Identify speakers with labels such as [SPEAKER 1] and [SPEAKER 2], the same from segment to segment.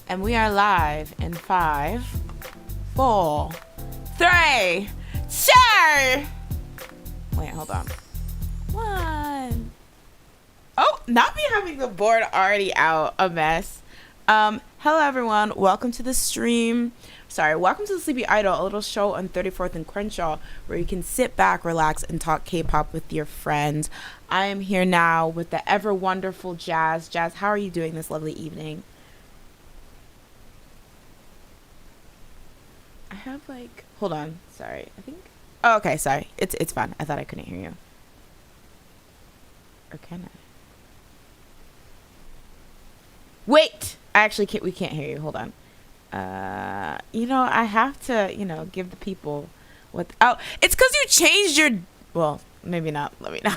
[SPEAKER 1] And we are live in 5, 4, 3, 2. Wait, hold on. 1. Oh, not me having the board already out. A mess. Hello everyone. Welcome to the stream. Welcome to the Sleepy Idol, a little show on 34th and Crenshaw where you can sit back, relax, and talk K-pop with your friends. I am here now with the ever wonderful Jazz. Jazz, how are you doing this lovely evening? I have hold on. Sorry. I think. Oh, okay. Sorry. It's fine. I thought I couldn't hear you. Or can I? Wait. We can't hear you. Hold on. I have to, give the people what. Oh, it's because you changed your. Well, maybe not. Let me know.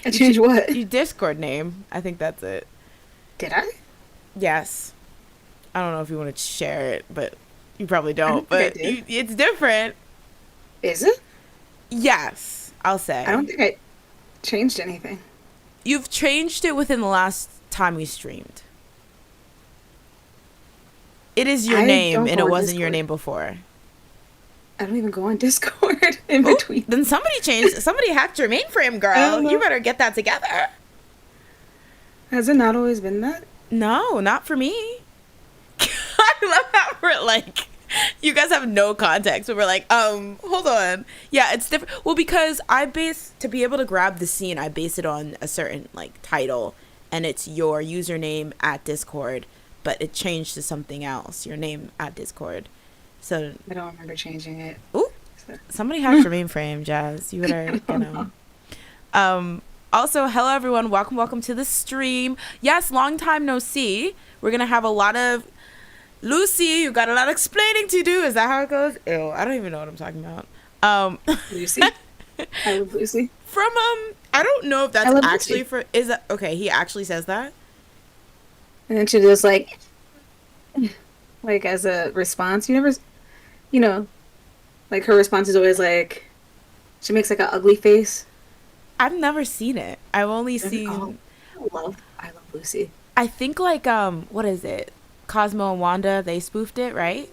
[SPEAKER 2] I changed what?
[SPEAKER 1] Your Discord name. I think that's it.
[SPEAKER 2] Did I?
[SPEAKER 1] Yes. I don't know if you want to share it, but you probably don't. But it's different.
[SPEAKER 2] Is it?
[SPEAKER 1] Yes, I'll say.
[SPEAKER 2] I don't think I changed anything.
[SPEAKER 1] You've changed it within the last time we streamed. It is your name, and it wasn't your name before.
[SPEAKER 2] I don't even go on Discord in between.
[SPEAKER 1] Then somebody hacked your mainframe, girl. You better get that together.
[SPEAKER 2] Has it not always been that?
[SPEAKER 1] No, not for me. I love how we're you guys have no context, but we're hold on. Yeah, it's different. Well, because to be able to grab the scene, I base it on a certain title, and it's your username at Discord. But it changed to something else, your name at Discord. So
[SPEAKER 2] I don't remember changing it.
[SPEAKER 1] Ooh, somebody hacked your mainframe, Jazz. You better, Also, hello everyone. Welcome to the stream. Yes, long time no see. We're gonna have a lot of Lucy. You got a lot of explaining to do. Is that how it goes? Ew, I don't even know what I'm talking about.
[SPEAKER 2] Lucy. I love Lucy.
[SPEAKER 1] From I don't know if that's actually Lucy. Is that okay? He actually says that.
[SPEAKER 2] And then she just as a response, you never, her response is always she makes an ugly face.
[SPEAKER 1] I've never seen it. I've only seen.
[SPEAKER 2] Oh, I love Lucy.
[SPEAKER 1] I think what is it? Cosmo and Wanda, they spoofed it, right?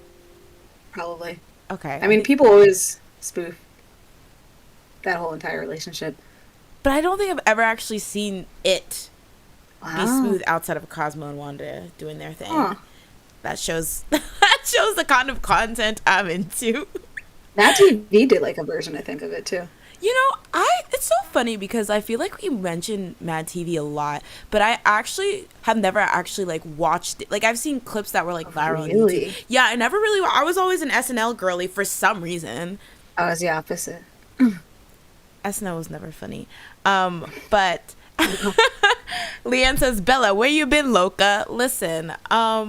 [SPEAKER 2] Probably.
[SPEAKER 1] Okay.
[SPEAKER 2] I mean, people always spoof that whole entire relationship.
[SPEAKER 1] But I don't think I've ever actually seen it. Be smooth outside of Cosmo and Wanda doing their thing. Huh. That shows the kind of content I'm into.
[SPEAKER 2] Mad TV did a version, I think, of it too.
[SPEAKER 1] It's so funny because I feel like we mention Mad TV a lot, but I actually have never actually watched it. I've seen clips that were viral.
[SPEAKER 2] Really?
[SPEAKER 1] On YouTube. Yeah, I never really. I was always an SNL girly for some reason.
[SPEAKER 2] I was the opposite.
[SPEAKER 1] SNL was never funny, but. Leanne says, Bella, where you been, loca? Listen, I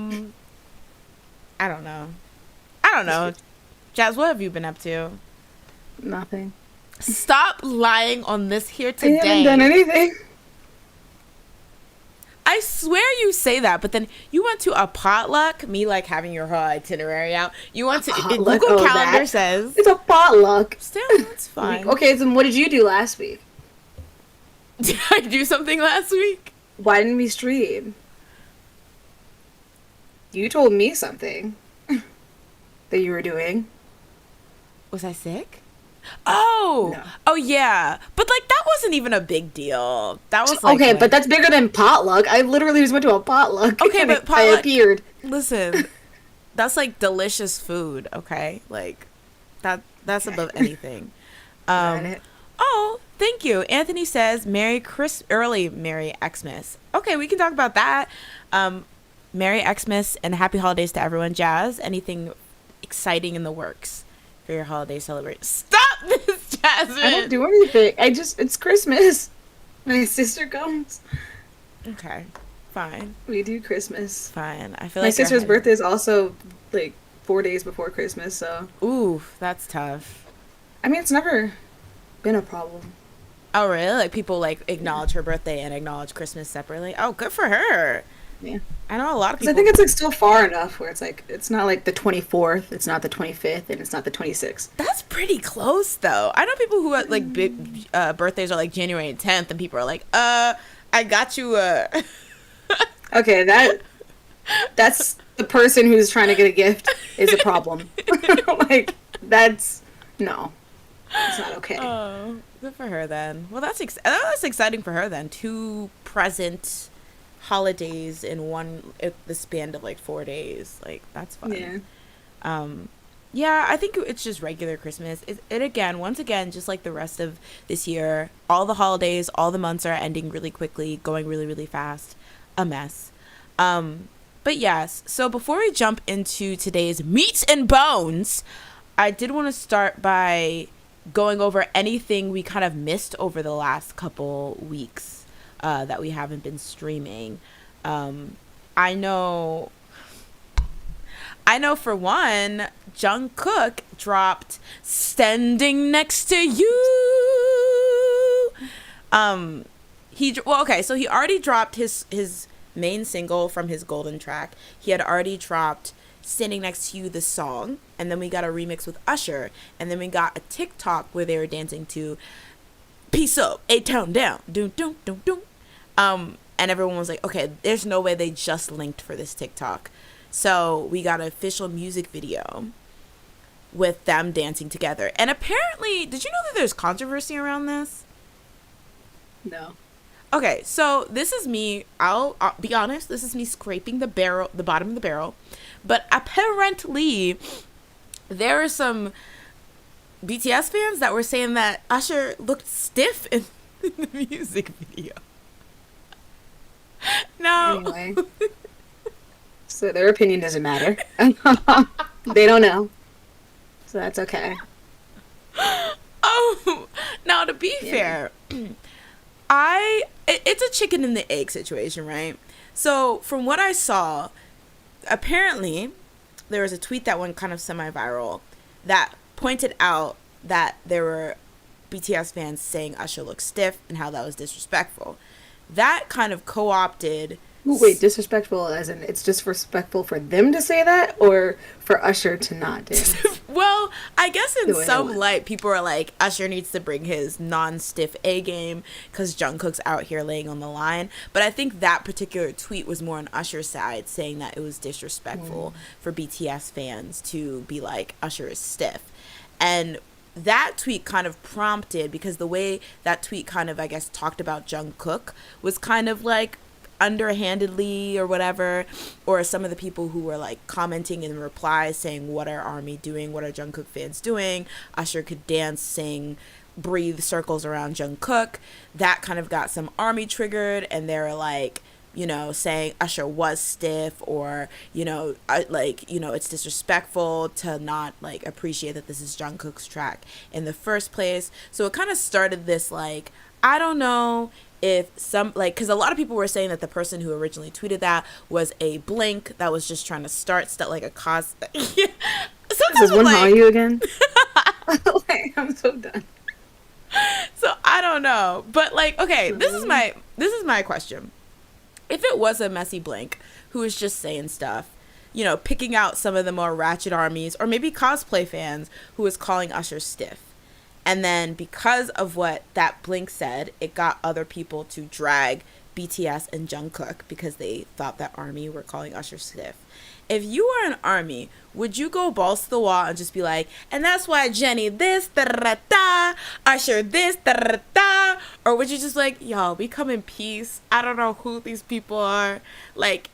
[SPEAKER 1] don't know. Jazz, what have you been up to?
[SPEAKER 2] Nothing.
[SPEAKER 1] Stop lying on this here today.
[SPEAKER 2] I haven't done anything.
[SPEAKER 1] I swear you say that, but then you went to a potluck, me having your whole itinerary out. You went to Google Calendar says.
[SPEAKER 2] It's a potluck.
[SPEAKER 1] Still, it's fine.
[SPEAKER 2] Okay, so what did you do last week?
[SPEAKER 1] Did I do something last week?
[SPEAKER 2] Why didn't we stream? You told me something that you were doing.
[SPEAKER 1] Was I sick? Oh! No. Oh, yeah. But, that wasn't even a big deal. That was,
[SPEAKER 2] okay, but that's bigger than potluck. I literally just went to a potluck.
[SPEAKER 1] Okay, but potluck...
[SPEAKER 2] I appeared.
[SPEAKER 1] Listen, that's, delicious food, okay? That's above anything. Oh, thank you. Anthony says, early Merry Xmas. Okay, we can talk about that. Merry Xmas and happy holidays to everyone. Jazz, anything exciting in the works for your holiday celebration? Stop this, Jasmine!
[SPEAKER 2] I don't do anything. It's Christmas. My sister comes.
[SPEAKER 1] Okay, fine.
[SPEAKER 2] We do Christmas.
[SPEAKER 1] Fine. I feel
[SPEAKER 2] my sister's birthday is also 4 days before Christmas, so.
[SPEAKER 1] Ooh, that's tough.
[SPEAKER 2] I mean, it's never been a problem.
[SPEAKER 1] Oh, really? People acknowledge her birthday and acknowledge Christmas separately? Oh, good for her.
[SPEAKER 2] Yeah.
[SPEAKER 1] I know a lot of people.
[SPEAKER 2] I think it's still far enough where it's not the 24th, it's not the 25th, and it's not the 26th.
[SPEAKER 1] That's pretty close, though. I know people who have big birthdays are January 10th, and people are I got you
[SPEAKER 2] Okay, that's the person who's trying to get a gift is a problem. Like, that's, no, it's not okay.
[SPEAKER 1] Oh, good for her then. Well, that's exciting for her then. Two present holidays in the span of like 4 days. Like, that's fun.
[SPEAKER 2] Yeah.
[SPEAKER 1] Yeah, I think it's just regular Christmas. It again, once again, just like the rest of this year, all the holidays, all the months are ending really quickly, going really, really fast. A mess. But yes, so before we jump into today's meat and bones, I did want to start by going over anything we kind of missed over the last couple weeks that we haven't been streaming. I know for one, Jungkook dropped "Standing Next to You." So he already dropped his main single from his golden track. He had already dropped "Standing Next to You," the song, and then we got a remix with Usher, and then we got a TikTok where they were dancing to "Peace Up, A-Town Down," doom doom doom doom. And everyone was like, okay, there's no way they just linked for this TikTok. So we got an official music video with them dancing together. And apparently, did you know that there's controversy around this?
[SPEAKER 2] No.
[SPEAKER 1] Okay, so this is me. I'll be honest. This is me scraping the bottom of the barrel. But apparently, there are some BTS fans that were saying that Usher looked stiff in the music video. No.
[SPEAKER 2] Anyway. So their opinion doesn't matter. They don't know. So that's okay.
[SPEAKER 1] Oh, now to be fair, it's a chicken and the egg situation, right? So from what I saw, apparently there was a tweet that went kind of semi-viral that pointed out that there were BTS fans saying Usher looked stiff and how that was disrespectful. That kind of co-opted...
[SPEAKER 2] Wait, disrespectful as in it's disrespectful for them to say that or for Usher to not dance?
[SPEAKER 1] Well, I guess in some light, people are like, Usher needs to bring his non-stiff A game because Jungkook's out here laying on the line. But I think that particular tweet was more on Usher's side, saying that it was disrespectful for BTS fans to be like, Usher is stiff. And that tweet kind of prompted, because the way that tweet kind of, I guess, talked about Jungkook was kind of like underhandedly or whatever, or some of the people who were like commenting in replies saying, what are ARMY doing, what are Jungkook fans doing, Usher could dance, sing, breathe circles around Jungkook. That kind of got some ARMY triggered, and they were like, you know, saying Usher was stiff, or, you know, it's disrespectful to not like appreciate that this is Jungkook's track in the first place. So it kind of started this like, I don't know if some, like, because a lot of people were saying that the person who originally tweeted that was a Blink that was just trying to start stuff like a cause. Yeah.
[SPEAKER 2] Does one call you again? Like, I'm so done.
[SPEAKER 1] So I don't know, but like, okay, this is my question. If it was a messy Blink who was just saying stuff, you know, picking out some of the more ratchet armies, or maybe cosplay fans who was calling Usher stiff, and then because of what that Blink said, it got other people to drag BTS and Jungkook because they thought that ARMY were calling Usher stiff. If you were an ARMY, would you go balls to the wall and just be like, and that's why Jenny this, da-da-da-da, Usher this, da-da-da-da, or would you just like, yo, we come in peace, I don't know who these people are, like,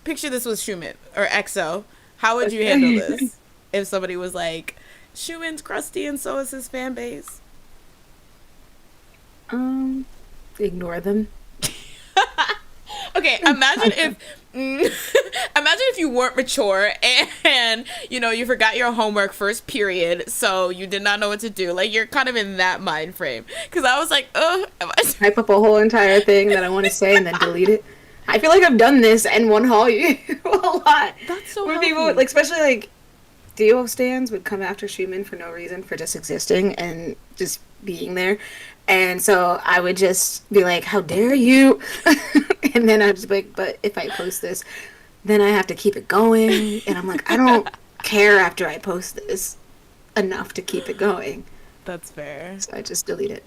[SPEAKER 1] picture this with Schumann or EXO, how would you handle this if somebody was like, Schumann's crusty and so is his fan base?
[SPEAKER 2] Ignore them.
[SPEAKER 1] Okay, imagine if you weren't mature and you know you forgot your homework first period, so you did not know what to do. Like, you're kind of in that mind frame. Because I was like,
[SPEAKER 2] type up a whole entire thing that I want to say and then delete it. I feel like I've done this and won Hall a lot.
[SPEAKER 1] That's so
[SPEAKER 2] when
[SPEAKER 1] healthy.
[SPEAKER 2] people, like, especially like Dio stands would come after Schumann for no reason, for just existing and just being there. And so I would just be like, how dare you? And then I'd just be like, but if I post this, then I have to keep it going. And I'm like, I don't care after I post this enough to keep it going.
[SPEAKER 1] That's fair.
[SPEAKER 2] So I just delete it.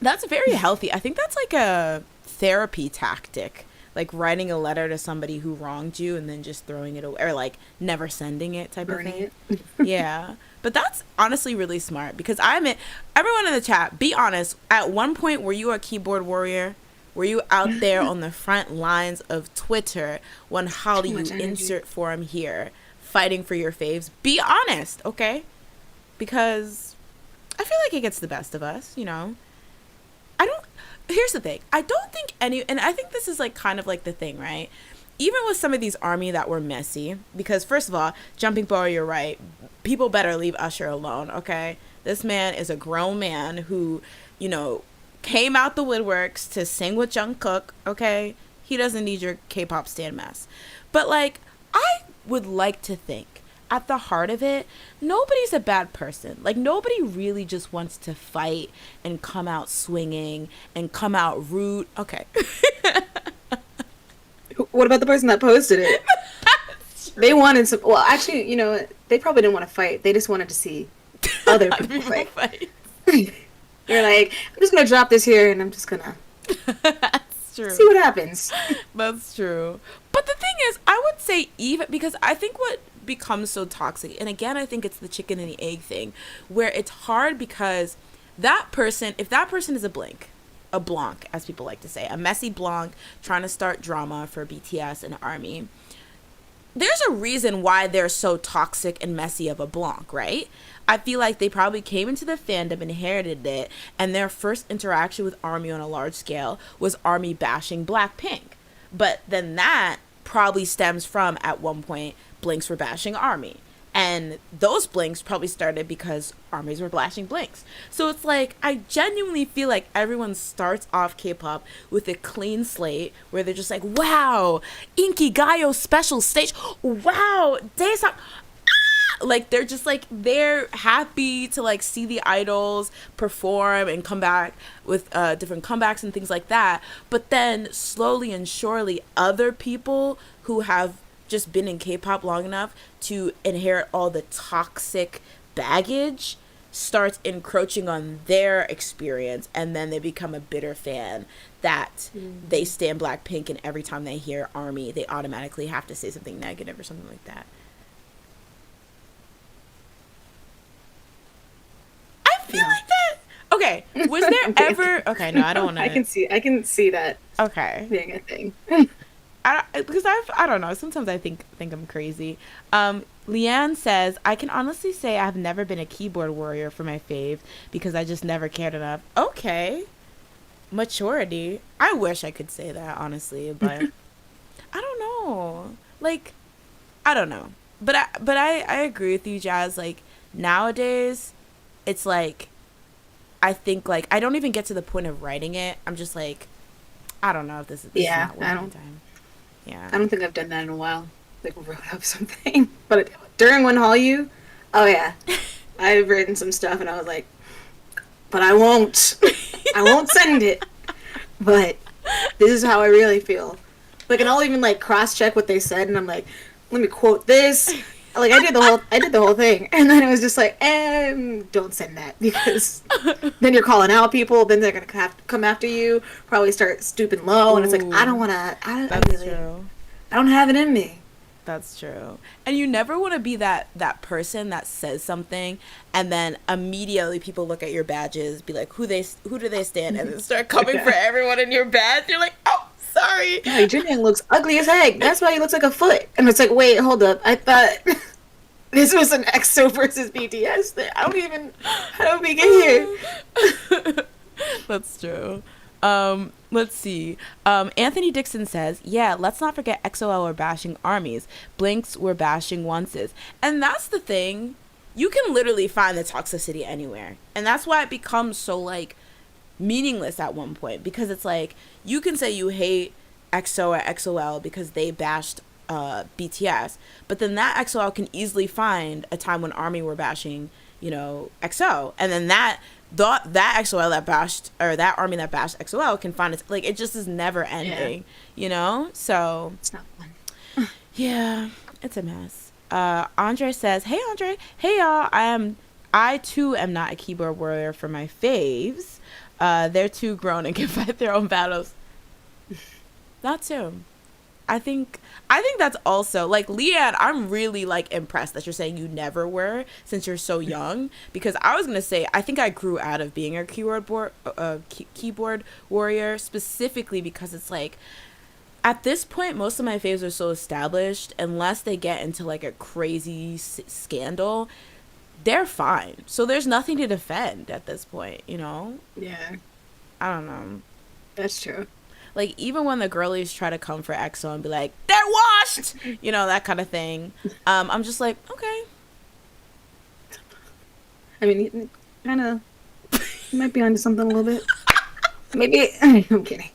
[SPEAKER 1] That's very healthy. I think that's like a therapy tactic. like writing a letter to somebody who wronged you and then just throwing it away, or like never sending it type
[SPEAKER 2] Burning
[SPEAKER 1] of thing.
[SPEAKER 2] it.
[SPEAKER 1] Yeah. But that's honestly really smart, because I admit, everyone in the chat, be honest, at one point were you a keyboard warrior? Were you out there on the front lines of Twitter when Holly, you insert forum here, fighting for your faves? Be honest, okay? Because I feel like it gets the best of us, you know? Here's the thing. I don't think and I think this is like kind of like the thing, right? Even with some of these army that were messy, because first of all, Jumping Boy, you're right. People better leave Usher alone, okay? This man is a grown man who, you know, came out the woodworks to sing with Jungkook, okay? He doesn't need your K-pop stan mess. But like, I would like to think at the heart of it, nobody's a bad person. Like, nobody really just wants to fight and come out swinging and come out rude. Okay.
[SPEAKER 2] What about the person that posted it? They wanted some. Well, actually, you know, they probably didn't want to fight. They just wanted to see other people fight. You're like, I'm just gonna drop this here, and I'm just gonna
[SPEAKER 1] That's true.
[SPEAKER 2] see what happens.
[SPEAKER 1] That's true. But the thing is, I would say even, because I think what becomes so toxic, and again, I think it's the chicken and the egg thing, where it's hard because that person, if that person is a blank as people like to say, a messy blanc trying to start drama for BTS and ARMY, there's a reason why they're so toxic and messy of a blanc, right? I feel like they probably came into the fandom, inherited it, and their first interaction with ARMY on a large scale was ARMY bashing Blackpink. But then that probably stems from, at one point, blinks were bashing ARMY. And those blinks probably started because armies were bashing blinks. So it's like, I genuinely feel like everyone starts off K-pop with a clean slate where they're just like, wow, Inkigayo special stage. Wow, Daesung. Like, they're just like, they're happy to like see the idols perform and come back with different comebacks and things like that. But then slowly and surely, other people who have just been in K-pop long enough to inherit all the toxic baggage starts encroaching on their experience, and then they become a bitter fan that they stan Blackpink, and every time they hear ARMY, they automatically have to say something negative or something like that. I feel like that. Okay, was there ever? Okay, no, I don't want to.
[SPEAKER 2] I can see that.
[SPEAKER 1] Okay,
[SPEAKER 2] being a thing.
[SPEAKER 1] Because I don't know. Sometimes I think I'm crazy. Leanne says, I can honestly say I've never been a keyboard warrior for my fave because I just never cared enough. Okay, maturity. I wish I could say that, honestly, but I don't know. Like, I don't know. But I agree with you, Jazz. Like, nowadays, it's like, I think like I don't even get to the point of writing it. I'm just like, I don't know if this is not worth my time. Yeah.
[SPEAKER 2] I don't think I've done that in a while. Like, wrote up something. But during One Hall You, oh yeah, I've written some stuff and I was like, but I won't. I won't send it. But this is how I really feel. Like, and I'll even like cross-check what they said, and I'm like, let me quote this. Like, I did the whole thing, and then it was just like, don't send that, because then you're calling out people, then they're gonna have to come after you, probably start stooping low. Ooh. And it's like, I don't have it in me.
[SPEAKER 1] That's true. And you never want to be that person that says something, and then immediately people look at your badges, be like, who do they stand, and then start coming for everyone in your badge. You're like, oh, sorry.
[SPEAKER 2] Yeah, Jin looks ugly as heck. That's why he looks like a foot. And it's like, wait, hold up. I thought this was an EXO versus BTS thing. How do we get here?
[SPEAKER 1] That's true. Let's see. Anthony Dixon says, yeah, let's not forget XOL were bashing armies. Blinks were bashing onces. And that's the thing. You can literally find the toxicity anywhere. And that's why it becomes so, like, meaningless at one point. Because it's like, you can say you hate EXO or XOL because they bashed BTS. But then that XOL can easily find a time when ARMY were bashing, you know, EXO. And then that XOL that bashed, or that ARMY that bashed XOL can find it. Like, it just is never ending, you know? So
[SPEAKER 2] it's not fun.
[SPEAKER 1] Yeah, it's a mess. Andre says, hey Andre, hey y'all, I too am not a keyboard warrior for my faves. They're too grown and can fight their own battles. That too. I think that's also like Leanne. I'm really like impressed that you're saying you never were since you're so young. Because I was gonna say I think I grew out of being a keyboard warrior specifically because it's like at this point most of my faves are so established unless they get into like a crazy scandal, they're fine. So there's nothing to defend at this point. You know?
[SPEAKER 2] Yeah,
[SPEAKER 1] I don't know.
[SPEAKER 2] that's true.
[SPEAKER 1] Like, even when the girlies try to come for EXO and be like, they're washed! You know, that kind of thing. I'm just like, okay.
[SPEAKER 2] I mean, kind of, you might be onto something a little bit. Maybe, I'm kidding.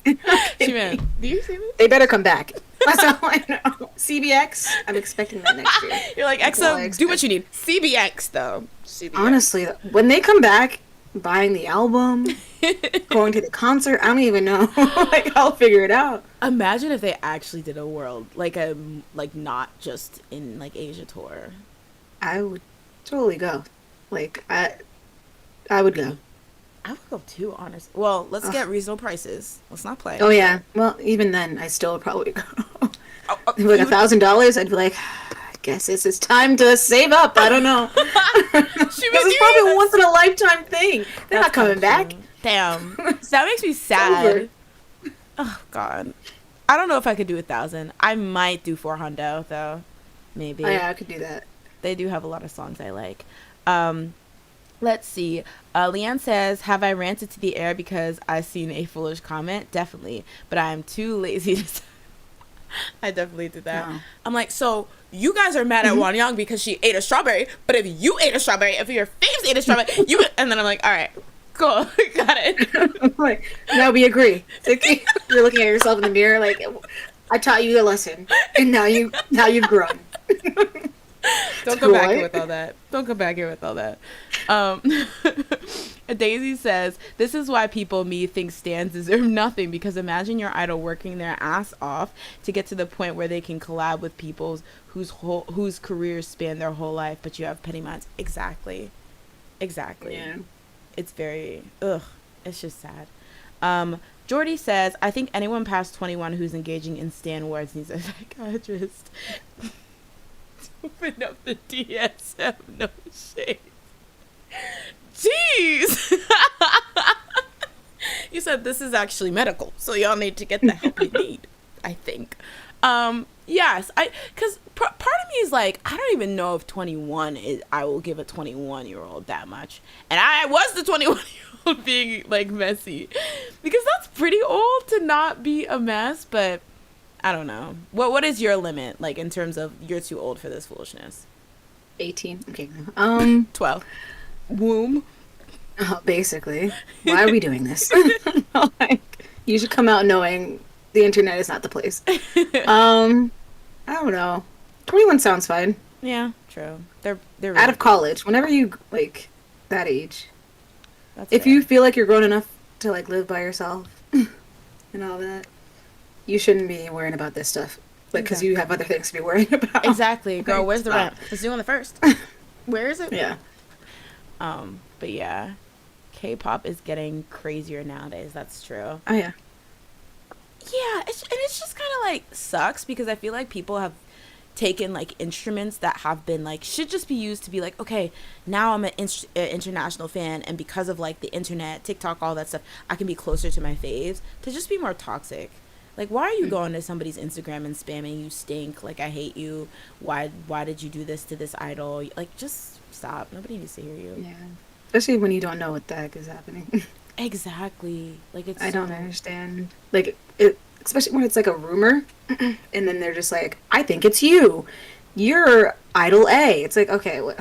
[SPEAKER 1] She do you see this?
[SPEAKER 2] They better come back. That's all I know. CBX, I'm expecting that next year.
[SPEAKER 1] You're like,
[SPEAKER 2] That's all I
[SPEAKER 1] EXO, do what
[SPEAKER 2] expect.
[SPEAKER 1] you need. CBX, though. CBX.
[SPEAKER 2] Honestly, when they come back, buying the album, going to the concert, I don't even know. Like, I'll figure it out.
[SPEAKER 1] Imagine if they actually did a world, like not just in, like, Asia tour.
[SPEAKER 2] I would totally go. Like, I would go.
[SPEAKER 1] I would go too, honestly. Well, let's get reasonable prices. Let's not play.
[SPEAKER 2] Oh yeah. Well, even then, I still would probably go.
[SPEAKER 1] Oh,
[SPEAKER 2] Like $1,000, I'd be like, I guess it's time to save up. I don't know. This is probably a once in a lifetime thing. They're not coming back.
[SPEAKER 1] Damn. That makes me sad. Oh God. I don't know if I could do 1,000. I might do 400 though. Maybe.
[SPEAKER 2] Oh, yeah, I could do that.
[SPEAKER 1] They do have a lot of songs I like. Let's see. Leanne says, have I ranted to the air because I've seen a foolish comment? Definitely. But I'm too lazy to... I definitely did that. No. I'm like, so you guys are mad at Won Young because she ate a strawberry, but if you ate a strawberry, if your faves ate a strawberry, you... And then I'm like, all right, cool. Got it.
[SPEAKER 2] Like, no, we agree. You're looking at yourself in the mirror like, I taught you the lesson, and now you've grown.
[SPEAKER 1] Don't come back here with all that. Don't come back here with all that. Daisy says, this is why people me think stans deserve nothing, because imagine your idol working their ass off to get to the point where they can collab with people whose careers span their whole life, but you have petty minds. Exactly. Yeah. It's very it's just sad. Jordy says, I think anyone past 21 who's engaging in stan wars needs a psychiatrist. Open up the DSM, no shade. Jeez. You said this is actually medical, so y'all need to get the help you need, I think. Yes, because part of me is like, I don't even know if 21 is, I will give a 21-year-old that much. And I was the 21-year-old being like messy, because that's pretty old to not be a mess, but I don't know. What is your limit, like, in terms of you're too old for this foolishness?
[SPEAKER 2] 18. Okay.
[SPEAKER 1] 12. Womb.
[SPEAKER 2] Basically. Why are we doing this? Like, you should come out knowing the internet is not the place. I don't know. 21 sounds fine.
[SPEAKER 1] Yeah, true. They're really
[SPEAKER 2] out of college. Whenever you, like, that age.
[SPEAKER 1] That's
[SPEAKER 2] if
[SPEAKER 1] fair.
[SPEAKER 2] you feel like you're grown enough to, like, live by yourself and all that, you shouldn't be worrying about this stuff. Like, because you have other things to be worrying about.
[SPEAKER 1] Exactly. Girl, where's the rent? It's due on the 1st. Where is it?
[SPEAKER 2] Yeah.
[SPEAKER 1] But yeah. K-pop is getting crazier nowadays. That's true.
[SPEAKER 2] Oh, yeah.
[SPEAKER 1] Yeah. It's just kind of, like, sucks because I feel like people have taken, like, instruments that have been, like, should just be used to be like, okay, now I'm an international fan, and because of, like, the internet, TikTok, all that stuff, I can be closer to my faves, to just be more toxic. Like, why are you going to somebody's Instagram and spamming, you stink, like, I hate you, why did you do this to this idol? Like, just stop. Nobody needs to hear you.
[SPEAKER 2] Yeah. Especially when you don't know what the heck is happening.
[SPEAKER 1] Exactly. Like,
[SPEAKER 2] I don't understand. Like, especially when it's, like, a rumor, and then they're just like, I think it's you. You're idol A. It's like, okay, well,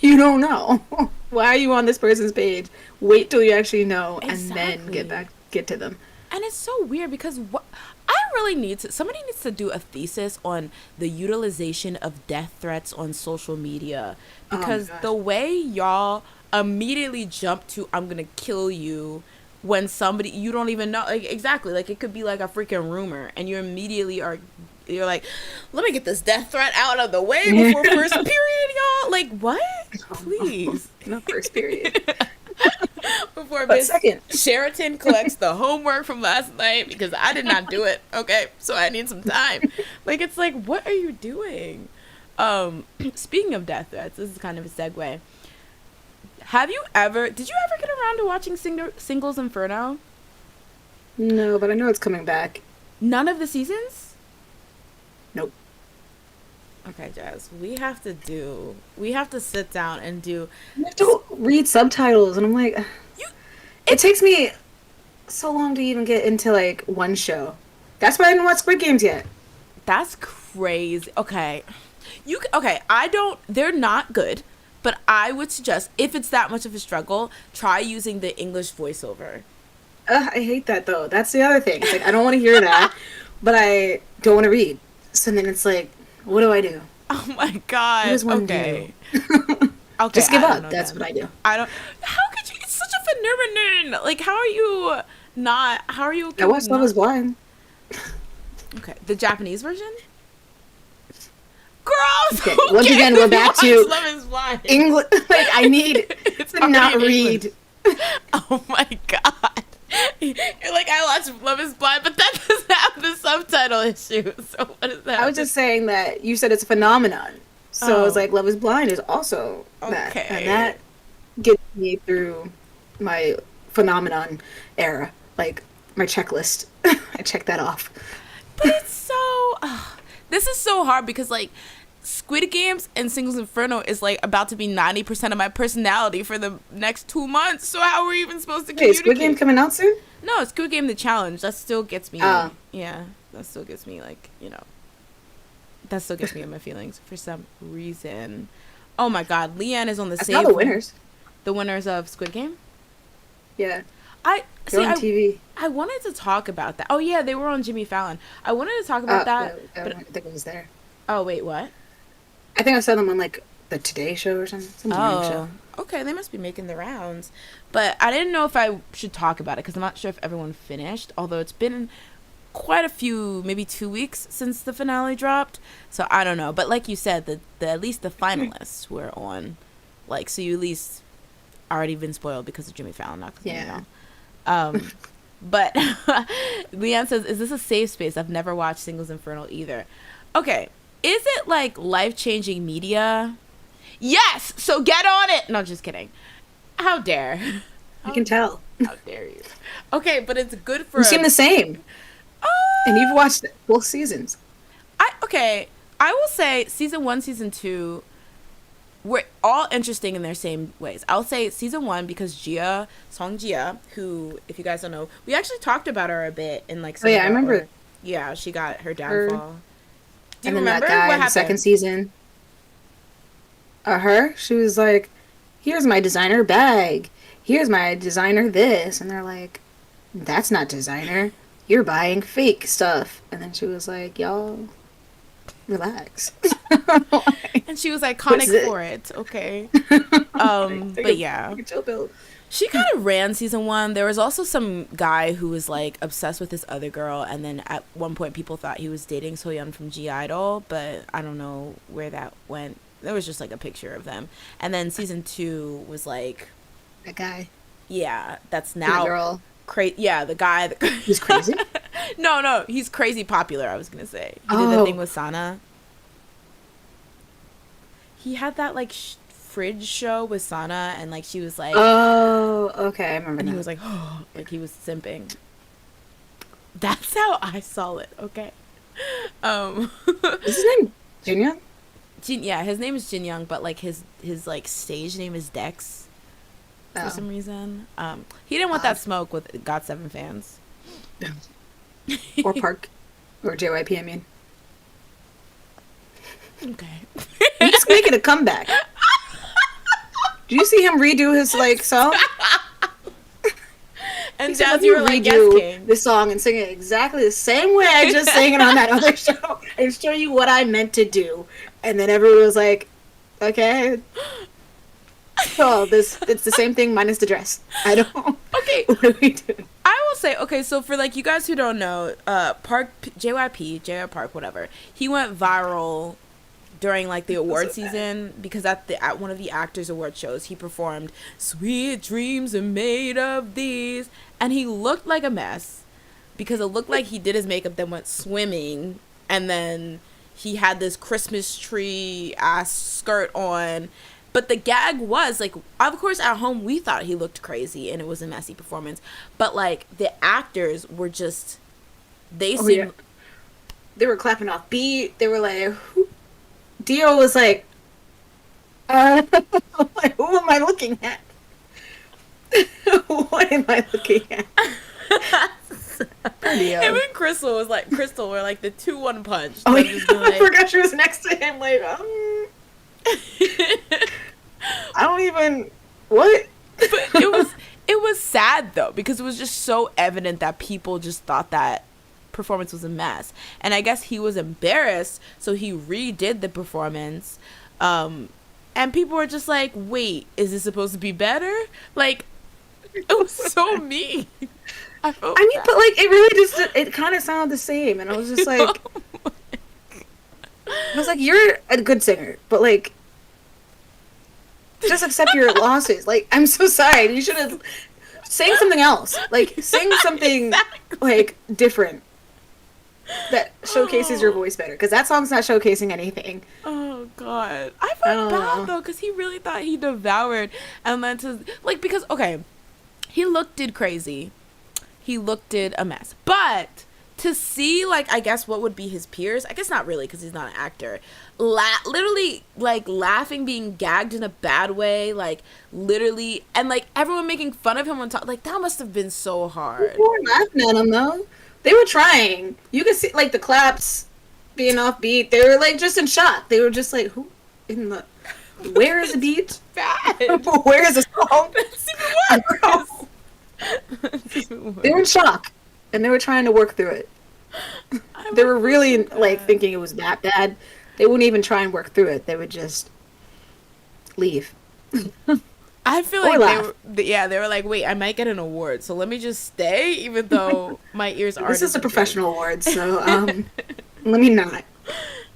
[SPEAKER 2] you don't know. Why are you on this person's page? Wait till you actually know,
[SPEAKER 1] Exactly.
[SPEAKER 2] and then get to them.
[SPEAKER 1] And it's so weird because somebody needs to do a thesis on the utilization of death threats on social media, because the way y'all immediately jump to, I'm gonna kill you, when somebody you don't even know, like, exactly, like, it could be like a freaking rumor, and you immediately you're like, let me get this death threat out of the way before first period, y'all. Like, what? Please.
[SPEAKER 2] Not first period.
[SPEAKER 1] Before Miss
[SPEAKER 2] second.
[SPEAKER 1] Sheraton collects the homework from last night because I did not do it. Okay, so I need some time. Like, it's like, what are you doing? Speaking of death threats, this is kind of a segue. Did you ever get around to watching Singles Inferno?
[SPEAKER 2] No, but I know it's coming back.
[SPEAKER 1] None of the seasons?
[SPEAKER 2] Nope.
[SPEAKER 1] Okay, Jazz, we have to sit down and do.
[SPEAKER 2] You have to read subtitles, and I'm like, it takes me so long to even get into like one show. That's why I haven't watched Squid Games yet.
[SPEAKER 1] That's crazy. Okay. They're not good, but I would suggest, if it's that much of a struggle, try using the English voiceover.
[SPEAKER 2] I hate that though. That's the other thing. It's like, I don't want to hear that, but I don't want to read. So then it's like, what do I do?
[SPEAKER 1] Oh my God.
[SPEAKER 2] What does one
[SPEAKER 1] Okay.
[SPEAKER 2] do?
[SPEAKER 1] Okay.
[SPEAKER 2] Just give up. That's what I do.
[SPEAKER 1] How could you? It's such a phenomenon. Like, how are you
[SPEAKER 2] I watched Love is Blind.
[SPEAKER 1] Okay. The Japanese version? Girls!
[SPEAKER 2] Okay. Once again, we're back to
[SPEAKER 1] Love is Blind.
[SPEAKER 2] English. Like, I need to not read.
[SPEAKER 1] Oh my God. You're like, I watched Love is Blind, but that doesn't have the subtitle issue. So what is that?
[SPEAKER 2] I was just saying that you said it's a phenomenon. So I was like, Love is Blind is also that.
[SPEAKER 1] Okay.
[SPEAKER 2] And that gets me through my phenomenon era. Like, my checklist. I check that off.
[SPEAKER 1] But it's so... this is so hard because, like, Squid Games and Singles Inferno is, like, about to be 90% of my personality for the next 2 months. So how are we even supposed to communicate?
[SPEAKER 2] Squid Game coming out soon?
[SPEAKER 1] No, Squid Game The Challenge. That still gets me... Yeah. That still gets me, like, that still gets me in my feelings for some reason. Oh, my God. Leanne is on the same...
[SPEAKER 2] That's not the winners.
[SPEAKER 1] The winners of Squid Game?
[SPEAKER 2] Yeah.
[SPEAKER 1] They're on
[SPEAKER 2] TV.
[SPEAKER 1] I wanted to talk about that. Oh, yeah, they were on Jimmy Fallon. I wanted to talk about that.
[SPEAKER 2] But I think it was there.
[SPEAKER 1] Oh, wait, what?
[SPEAKER 2] I think I saw them on, like, the Today Show or something. Some morning show.
[SPEAKER 1] Okay, they must be making the rounds. But I didn't know if I should talk about it because I'm not sure if everyone finished, although it's been quite a few, maybe 2 weeks since the finale dropped. So I don't know. But like you said, at least the finalists were on. Like, so you at least already been spoiled because of Jimmy Fallon. Not because but Leanne says, is this a safe space? I've never watched Singles Inferno either. Okay. Is it like life-changing media? Yes! So get on it! No, just kidding. How dare.
[SPEAKER 2] You can tell.
[SPEAKER 1] How dare you. Okay, but it's good for...
[SPEAKER 2] You seem the same. And you've watched both seasons.
[SPEAKER 1] I will say season 1, season 2 were all interesting in their same ways. I'll say season 1 because Song Jia, who, if you guys don't know, we actually talked about her a bit in like...
[SPEAKER 2] I remember.
[SPEAKER 1] Yeah, she got her downfall. Do you
[SPEAKER 2] and then
[SPEAKER 1] remember
[SPEAKER 2] that guy
[SPEAKER 1] what
[SPEAKER 2] in the
[SPEAKER 1] happened?
[SPEAKER 2] second season. She was like, here's my designer bag. Here's my designer this. And they're like, that's not designer. You're buying fake stuff. And then she was like, y'all, relax.
[SPEAKER 1] And she was iconic for it. Okay. But yeah. She kind of ran season 1. There was also some guy who was like obsessed with this other girl, and then at one point people thought he was dating Soyeon from G Idol, but I don't know where that went. There was just like a picture of them. And then season 2 was like
[SPEAKER 2] that guy.
[SPEAKER 1] Yeah, that's now
[SPEAKER 2] girl.
[SPEAKER 1] Yeah, the guy that
[SPEAKER 2] he's crazy.
[SPEAKER 1] No, he's crazy popular. I was gonna say he did the thing with Sana. He had that like fridge show with Sana, and like she was like,
[SPEAKER 2] oh, okay, I remember.
[SPEAKER 1] And
[SPEAKER 2] that.
[SPEAKER 1] he was like, oh, like he was simping. That's how I saw it. Okay.
[SPEAKER 2] Is his name Jin Young?
[SPEAKER 1] Yeah, his name is Jin Young, but like his like stage name is Dex for some reason. He didn't want that smoke with GOT7 fans.
[SPEAKER 2] Or Park, or JYP. I mean.
[SPEAKER 1] Okay.
[SPEAKER 2] He's making a comeback. Do you see him redo his like song?
[SPEAKER 1] And Jazz, you were like, yes, King.
[SPEAKER 2] This song and sing it exactly the same way I just sang it on that other show and show you what I meant to do. And then everyone was like, okay. Oh, it's the same thing minus the dress. I don't.
[SPEAKER 1] Okay.
[SPEAKER 2] What do we do?
[SPEAKER 1] I will say, okay, so for like you guys who don't know, JYP, JY Park, whatever, he went viral during like the award season, because at one of the actors award shows he performed "Sweet Dreams Are Made of These," and he looked like a mess because it looked like he did his makeup, then went swimming, and then he had this Christmas tree ass skirt on. But the gag was, like, of course, at home, we thought he looked crazy and it was a messy performance. But, like, the actors were just, they seemed... Yeah.
[SPEAKER 2] They were clapping off beat. They were like, Dio was like, who am I looking at? What am I looking at?
[SPEAKER 1] Him and Crystal were like the 2-1 punch.
[SPEAKER 2] Oh, yeah. I forgot she was next to him. Like, I don't even what.
[SPEAKER 1] But it was sad though, because it was just so evident that people just thought that performance was a mess, and I guess he was embarrassed, so he redid the performance, and people were just like, "Wait, is this supposed to be better?" Like, it was so mean. I mean,
[SPEAKER 2] but like it really just it kind of sounded the same, and I was just like, I was like, "You're a good singer, but like." Just accept your losses. Like, I'm so sorry. You should have sang something else. Like, sing something like different that showcases your voice better. Because that song's not showcasing anything.
[SPEAKER 1] Oh God, I felt bad though, because he really thought he devoured, and then to like, because okay, he did crazy, he did a mess, but to see, like, I guess what would be his peers, I guess not really, because he's not an actor, literally, like, laughing, being gagged in a bad way, like, literally, and, like, everyone making fun of him on top, like, that must have been so hard.
[SPEAKER 2] People were laughing at him, though. They were trying. You could see, like, the claps being offbeat. They were, like, just in shock. They were just like, who in the... Where is the beat?
[SPEAKER 1] Bad.
[SPEAKER 2] Where is the song?
[SPEAKER 1] That's even worse.
[SPEAKER 2] They were in shock. And they were trying to work through it. They were really, like, thinking it was that bad. They wouldn't even try and work through it. They would just leave.
[SPEAKER 1] I feel like they were like, wait, I might get an award, so let me just stay, even though my ears are...
[SPEAKER 2] This is a professional award, so let me not.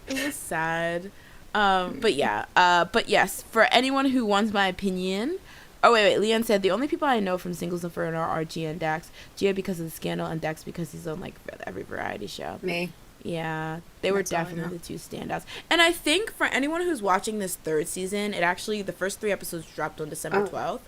[SPEAKER 1] It was sad. But yes, for anyone who wants my opinion... Oh, wait. Leon said, the only people I know from Singles Inferno are Gia and Dax. Gia because of the scandal, and Dax because he's on, like, every variety show.
[SPEAKER 2] Me.
[SPEAKER 1] Yeah. They were definitely the two standouts. And I think for anyone who's watching this third season, the first 3 episodes dropped on December 12th.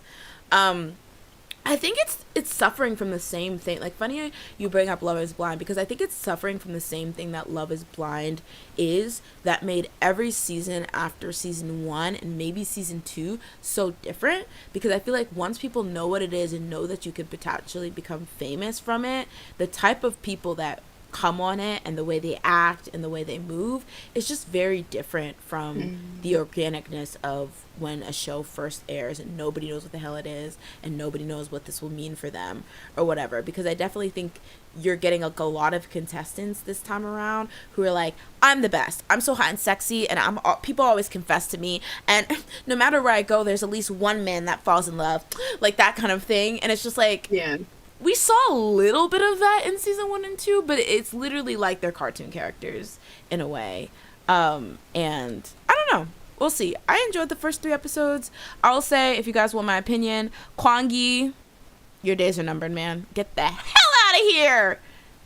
[SPEAKER 1] I think it's suffering from the same thing. Like, funny you bring up Love is Blind, because I think it's suffering from the same thing that Love is Blind is, that made every season after season 1 and maybe season 2 so different. Because I feel like once people know what it is and know that you could potentially become famous from it, the type of people that come on it and the way they act and the way they move is just very different from the organicness of when a show first airs and nobody knows what the hell it is and nobody knows what this will mean for them or whatever. Because I definitely think you're getting like a lot of contestants this time around who are like, I'm the best, I'm so hot and sexy, and people always confess to me, and no matter where I go there's at least one man that falls in love, like that kind of thing. And it's just like,
[SPEAKER 2] yeah,
[SPEAKER 1] we saw a little bit of that in season 1 and 2, but it's literally like they're cartoon characters in a way. And I don't know. We'll see. I enjoyed the first 3 episodes. I'll say, if you guys want my opinion, Kwangi, your days are numbered, man. Get the hell out of here.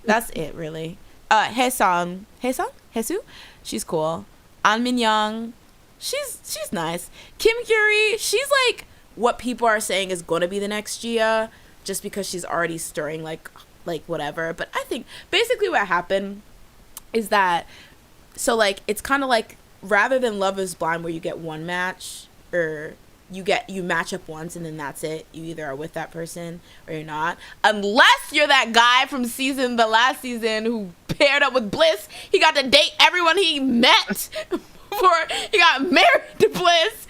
[SPEAKER 1] That's it, really. Haesung, Hesu, she's cool. An Min Young, she's nice. Kim Kyuri, she's like what people are saying is gonna be the next Gia, just because she's already stirring like whatever. But I think basically what happened is that, so like it's kind of like, rather than Love is Blind where you get one match, or you match up once and then that's it, you either are with that person or you're not, unless you're that guy from the last season who paired up with Bliss. He got to date everyone he met before he got married to Bliss.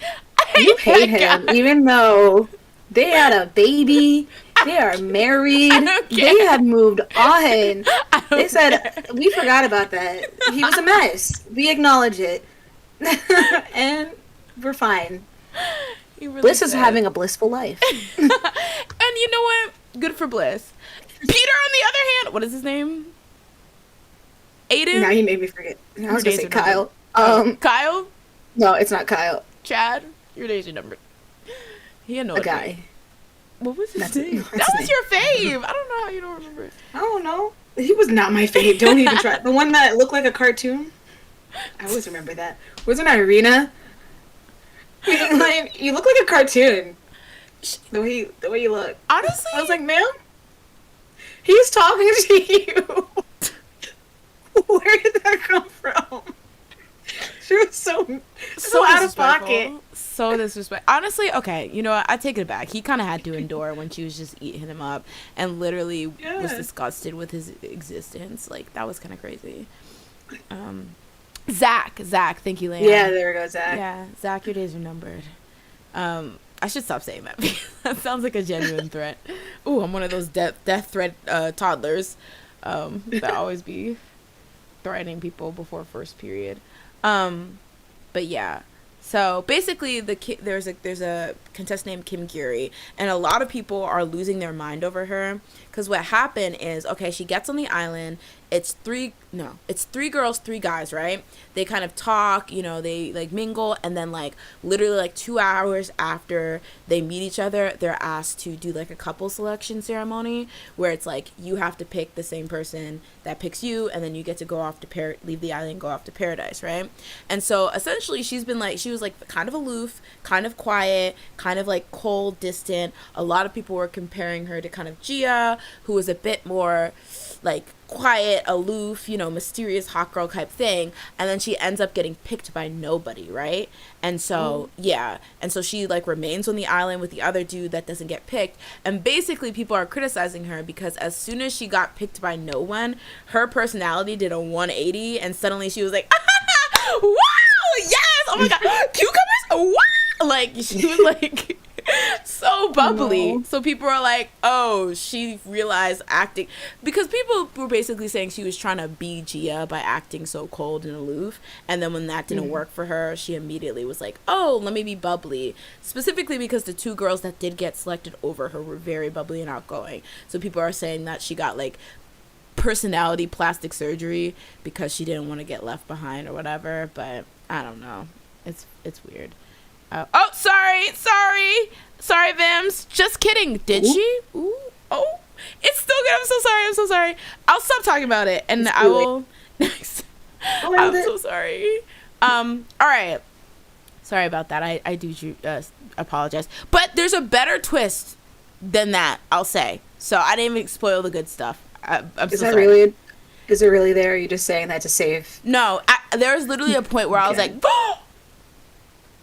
[SPEAKER 2] You hate him, even though they had a baby. They are married. They have moved on. They said, we forgot about that. He was a mess. We acknowledge it. And we're fine. Really Bliss is having a blissful life.
[SPEAKER 1] And you know what? Good for Bliss. Peter, on the other hand, what is his name? Aiden?
[SPEAKER 2] Now you made me forget. I was going to say Kyle.
[SPEAKER 1] Kyle?
[SPEAKER 2] No, it's not Kyle.
[SPEAKER 1] Chad, your days are numbered. He
[SPEAKER 2] A
[SPEAKER 1] annoyed me.
[SPEAKER 2] guy.
[SPEAKER 1] What was his
[SPEAKER 2] That's it.
[SPEAKER 1] name?
[SPEAKER 2] No,
[SPEAKER 1] That
[SPEAKER 2] that's his
[SPEAKER 1] was
[SPEAKER 2] name.
[SPEAKER 1] your fave. I don't know how you don't remember.
[SPEAKER 2] I don't know. He was not my fave. Don't even try. The one that looked like a cartoon. I always remember that. Wasn't Irina? Like, you look like a cartoon. The way you look.
[SPEAKER 1] Honestly,
[SPEAKER 2] I was like, ma'am, he's talking to you. Where did that come from? She was so out of pocket.
[SPEAKER 1] disrespectful. So disrespectful. Honestly, okay, you know what? I take it back. He kind of had to endure when she was just eating him up and literally was
[SPEAKER 2] Yeah.
[SPEAKER 1] disgusted with his existence. Like, that was kind of crazy. Zach, thank you, Leanne.
[SPEAKER 2] Yeah, there we go, Zach.
[SPEAKER 1] Yeah, Zach, your days are numbered. I should stop saying that because that sounds like a genuine threat. Ooh, I'm one of those death threat toddlers that always be threatening people before first period. But yeah. So basically, there's a contestant named Kim Geary, and a lot of people are losing their mind over her because what happened is, okay, she gets on the island. It's three girls, three guys, right? They kind of talk, you know, they like mingle, and then like literally like 2 hours after they meet each other, they're asked to do like a couple selection ceremony where it's like you have to pick the same person that picks you, and then you get to go off to leave the island and go off to paradise, right? And so essentially she was like kind of aloof, kind of quiet, kind of like cold, distant. A lot of people were comparing her to kind of Gia, who was a bit more like quiet, aloof, you know, mysterious hot girl type thing, and then she ends up getting picked by nobody, right? And so yeah, and so she like remains on the island with the other dude that doesn't get picked, and basically people are criticizing her because as soon as she got picked by no one, her personality did a 180, and suddenly she was like wow, yes, oh my god, cucumbers, wow, like she was like so bubbly.
[SPEAKER 2] No.
[SPEAKER 1] So people are like, oh, she realized acting, because people were basically saying she was trying to be Gia by acting so cold and aloof, and then when that didn't work for her, she immediately was like, oh, let me be bubbly, specifically because the two girls that did get selected over her were very bubbly and outgoing. So people are saying that she got like personality plastic surgery because she didn't want to get left behind or whatever, but I don't know, it's weird. Oh, sorry, Vims. Just kidding. Did she? Ooh. Oh, it's still good. I'm so sorry. I'll stop talking about it, and I will. Next. I'm so sorry. All right. Sorry about that. I do apologize. But there's a better twist than that, I'll say. So I didn't even spoil the good stuff. I'm
[SPEAKER 2] Is
[SPEAKER 1] so
[SPEAKER 2] that
[SPEAKER 1] sorry.
[SPEAKER 2] really? Is it really there? Or are you just saying that to save?
[SPEAKER 1] No, there was literally a point where I was
[SPEAKER 2] Okay.
[SPEAKER 1] like,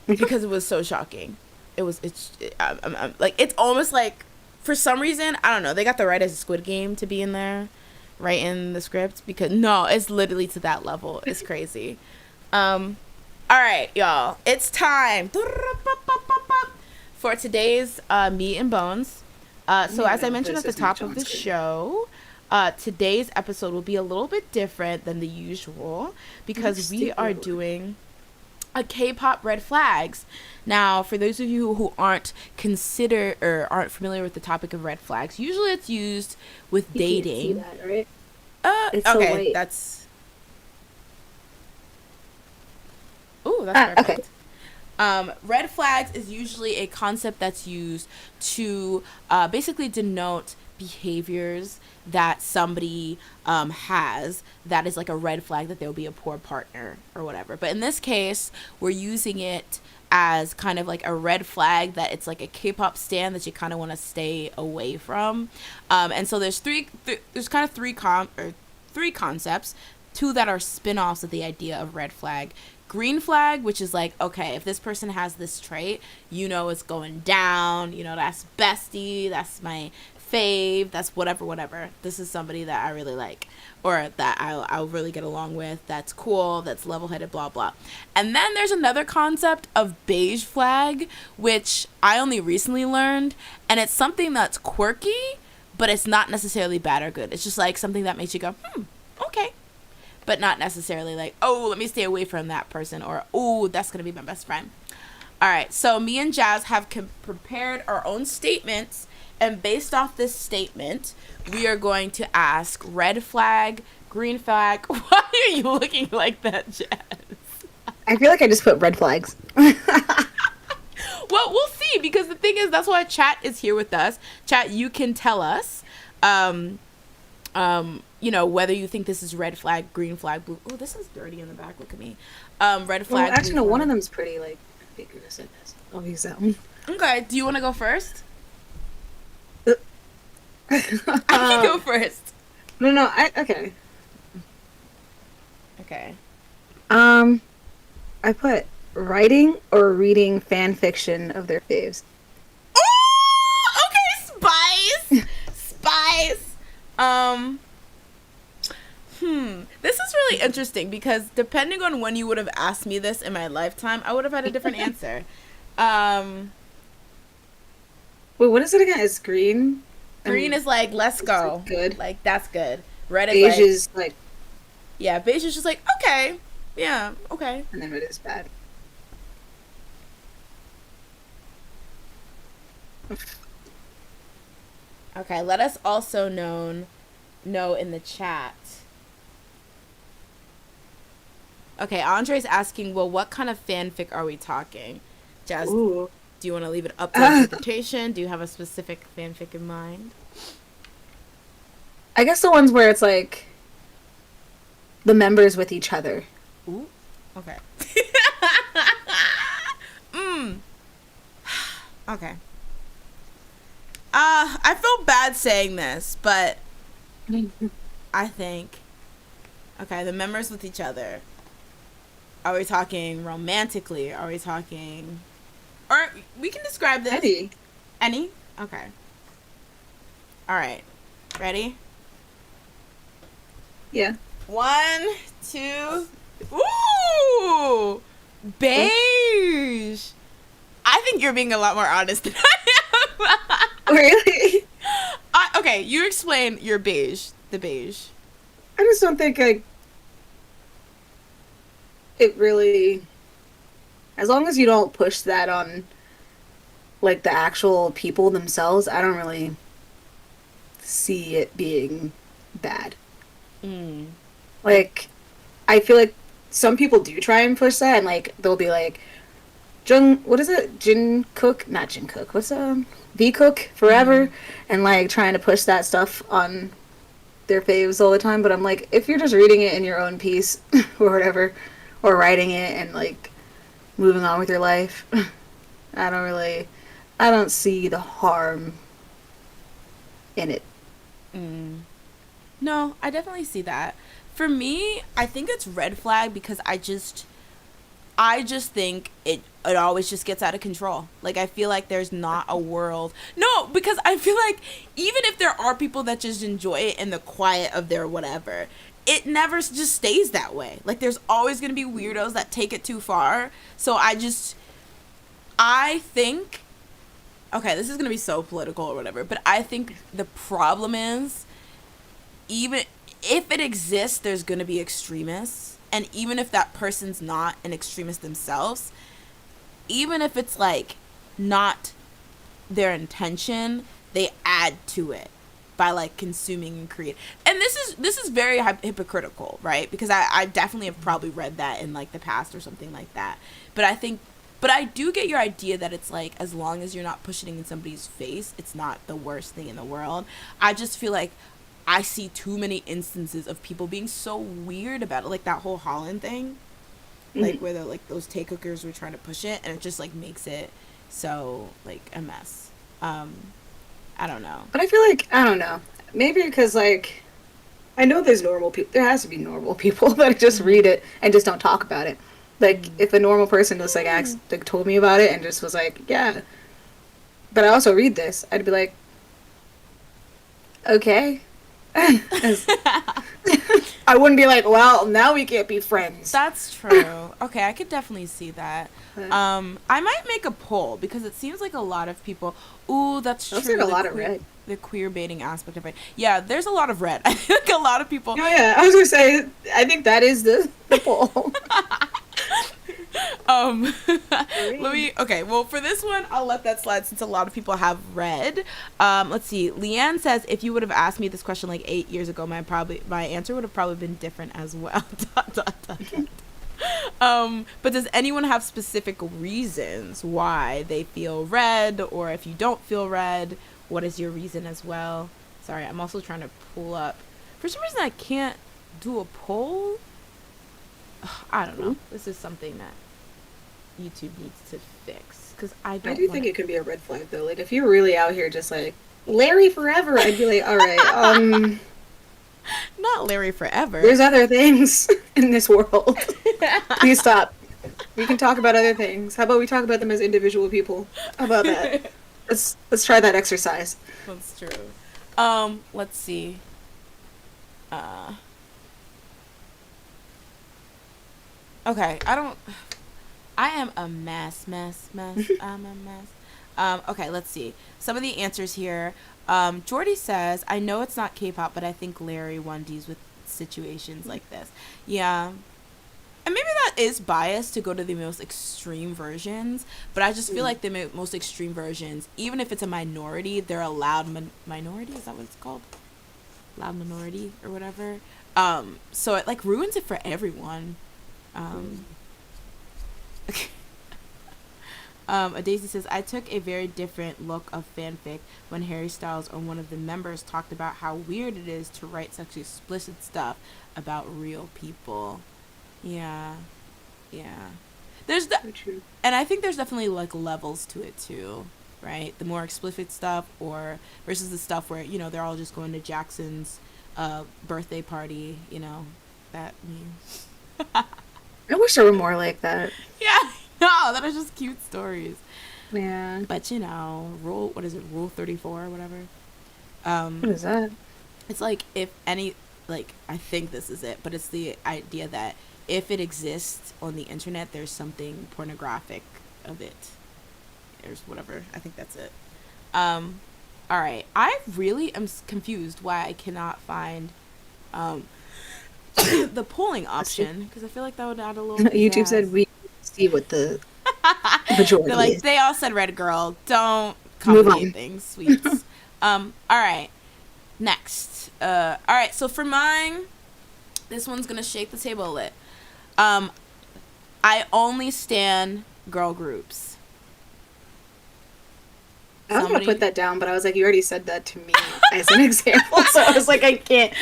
[SPEAKER 1] because it was so shocking. I'm like, it's almost like, for some reason, I don't know, they got the right as a Squid Game to be in there, right in the script, because no, it's literally to that level. It's crazy. All right, y'all, it's time for today's meat and bones. So as I mentioned at the top of the show, today's episode will be a little bit different than the usual because we are doing a K-pop red flags. Now, for those of you who aren't familiar with the topic of red flags, usually it's used with dating.
[SPEAKER 2] Can't see that, right? It's so
[SPEAKER 1] Okay,
[SPEAKER 2] white.
[SPEAKER 1] that's perfect.
[SPEAKER 2] Okay.
[SPEAKER 1] Red flags is usually a concept that's used to basically denote behaviors that somebody has that is like a red flag that they'll be a poor partner or whatever. But in this case, we're using it as kind of like a red flag that it's like a K-pop stan that you kind of want to stay away from. And so there's kind of three concepts, two that are spin-offs of the idea of red flag. Green flag, which is like, okay, if this person has this trait, you know it's going down, you know, that's bestie, that's my fave, that's whatever. This is somebody that I really like, or that I'll really get along with, that's cool, that's level-headed, blah, blah. And then there's another concept of beige flag, which I only recently learned, and it's something that's quirky, but it's not necessarily bad or good. It's just like something that makes you go, okay. But not necessarily like, oh, let me stay away from that person, or, oh, that's going to be my best friend. All right, so me and Jazz have prepared our own statements, and based off this statement, we are going to ask red flag, green flag. Why are you looking like that, Jazz?
[SPEAKER 2] I feel like I just put red flags.
[SPEAKER 1] Well, we'll see, because the thing is, that's why chat is here with us. Chat, you can tell us, whether you think this is red flag, green flag, blue. Oh, this is dirty in the back. Look at me. Red flag.
[SPEAKER 2] Well, actually, no.
[SPEAKER 1] blue
[SPEAKER 2] One
[SPEAKER 1] flag.
[SPEAKER 2] of them's pretty like ambiguous. I guess I'll use that one.
[SPEAKER 1] Okay. Do you want to go first? I can go first.
[SPEAKER 2] No. Okay.
[SPEAKER 1] Okay.
[SPEAKER 2] I put writing or reading fan fiction of their faves.
[SPEAKER 1] Oh, okay, spice. Spice. This is really interesting, because depending on when you would have asked me this in my lifetime, I would have had a different answer.
[SPEAKER 2] Wait, what is it again? It's green.
[SPEAKER 1] Green is like, let's go.
[SPEAKER 2] Good.
[SPEAKER 1] Like, that's good. Red is
[SPEAKER 2] Beige
[SPEAKER 1] like,
[SPEAKER 2] is like,
[SPEAKER 1] yeah, beige is just like, okay. Yeah, okay.
[SPEAKER 2] and then red is bad.
[SPEAKER 1] Okay, let us also know in the chat. Okay, Andre's asking, well, what kind of fanfic are we talking? Jazz,
[SPEAKER 2] Ooh.
[SPEAKER 1] do you want to leave it up to interpretation? Do you have a specific fanfic in mind?
[SPEAKER 2] I guess the ones where it's like the members with each other.
[SPEAKER 1] Ooh, okay. Okay. I feel bad saying this, but I think, okay, the members with each other. Are we talking romantically? Are we talking, or we can describe this. Any? Okay. All right. Ready?
[SPEAKER 2] Yeah.
[SPEAKER 1] 1, 2. Ooh, beige. I think you're being a lot more honest than I am.
[SPEAKER 2] Really?
[SPEAKER 1] Okay, you explain your beige. The beige.
[SPEAKER 2] I just don't think it really, as long as you don't push that on like the actual people themselves, I don't really see it being bad. Like, I feel like some people do try and push that, and like they'll be like, what is it? Jin Cook? Not Jin Cook. What's V Cook forever, and like trying to push that stuff on their faves all the time. But I'm like, if you're just reading it in your own piece or whatever, or writing it and like moving on with your life, I don't see the harm in it.
[SPEAKER 1] No, I definitely see that. For me, I think it's red flag, because I just think it always just gets out of control. Like, I feel like there's not a world. No, because I feel like even if there are people that just enjoy it in the quiet of their whatever, it never just stays that way. Like, there's always going to be weirdos that take it too far. So I think, okay, this is going to be so political or whatever, but I think the problem is, even if it exists, there's going to be extremists. And even if that person's not an extremist themselves, even if it's like not their intention, they add to it by like consuming and create. And this is very hypocritical, right? Because I definitely have probably read that in like the past or something like that. But I do get your idea that it's like, as long as you're not pushing it in somebody's face, it's not the worst thing in the world. I just feel like I see too many instances of people being so weird about it, like that whole Holland thing, like where those take hookers were trying to push it, and it just like makes it so like a mess. I don't know.
[SPEAKER 2] But I feel like, I don't know, maybe because like I know there's normal people. There has to be normal people that just read it and just don't talk about it. Like if a normal person just like told me about it and just was like, yeah, but I also read this, I'd be like, okay. I wouldn't be like, well, now we can't be friends.
[SPEAKER 1] That's true. Okay, I could definitely see that. I might make a poll, because it seems like a lot of people. Ooh, that's true.
[SPEAKER 2] Looks like a lot of red.
[SPEAKER 1] The queer baiting aspect of it. Yeah, there's a lot of red. I think a lot of people.
[SPEAKER 2] Oh yeah, I was gonna say, I think that is the poll.
[SPEAKER 1] Okay, well, for this one, I'll let that slide, since a lot of people have read. Let's see. Leanne says, if you would have asked me this question like 8 years ago, my answer would have probably been different as well. But does anyone have specific reasons why they feel red, or if you don't feel red, what is your reason as well? Sorry, I'm also trying to pull up. For some reason, I can't do a poll. Ugh, I don't know. This is something that YouTube needs to fix because I
[SPEAKER 2] I
[SPEAKER 1] don't.
[SPEAKER 2] do think it could be a red flag though. Like if you're really out here just like Larry forever, I'd be like, all right,
[SPEAKER 1] Not Larry forever.
[SPEAKER 2] there's other things in this world. Please stop. We can talk about other things. How about we talk about them as individual people? How about that? Let's try that exercise.
[SPEAKER 1] That's true. Let's see. Okay, I am a mess. I'm a mess. Okay, let's see. Some of the answers here. Jordy says, I know it's not K-pop, but I think Larry deals with situations like this. Yeah. And maybe that is biased to go to the most extreme versions, but I just feel like the most extreme versions, even if it's a minority, they're a loud minority. Is that what it's called? Loud minority or whatever. So it like ruins it for everyone. A Daisy says, I took a very different look of fanfic when Harry Styles or one of the members talked about how weird it is to write such explicit stuff about real people. Yeah. And I think there's definitely like levels to it too, right? The more explicit stuff or versus the stuff where, they're all just going to Jackson's birthday party, that means.
[SPEAKER 2] I wish there were more like that.
[SPEAKER 1] Yeah. No, that are just cute stories.
[SPEAKER 2] Yeah.
[SPEAKER 1] But Rule 34 or whatever.
[SPEAKER 2] What is that?
[SPEAKER 1] It's like if any, like, I think this is it, but it's the idea that if it exists on the internet, there's something pornographic of it. There's whatever. I think that's it. All right. I really am confused why I cannot find the polling option, because I feel like that would add a little
[SPEAKER 2] YouTube said we see what the majority
[SPEAKER 1] They're like,
[SPEAKER 2] is.
[SPEAKER 1] they all said red girl. Don't
[SPEAKER 2] Move
[SPEAKER 1] complicate
[SPEAKER 2] on.
[SPEAKER 1] things, sweets. All right. Next. All right. So for mine, this one's gonna shake the table a lit. I only stan girl groups.
[SPEAKER 2] I was gonna put that down, but I was like, you already said that to me as an example, so I was like, I can't.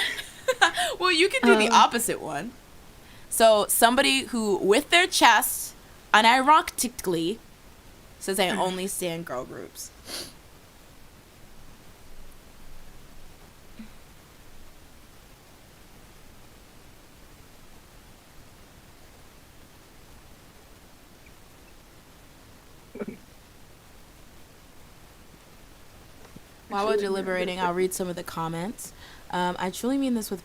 [SPEAKER 1] Well, you can do the opposite one. So somebody who, with their chest, unironically, says I only stan girl groups. While we're deliberating, I'll read some of the comments. I truly mean this with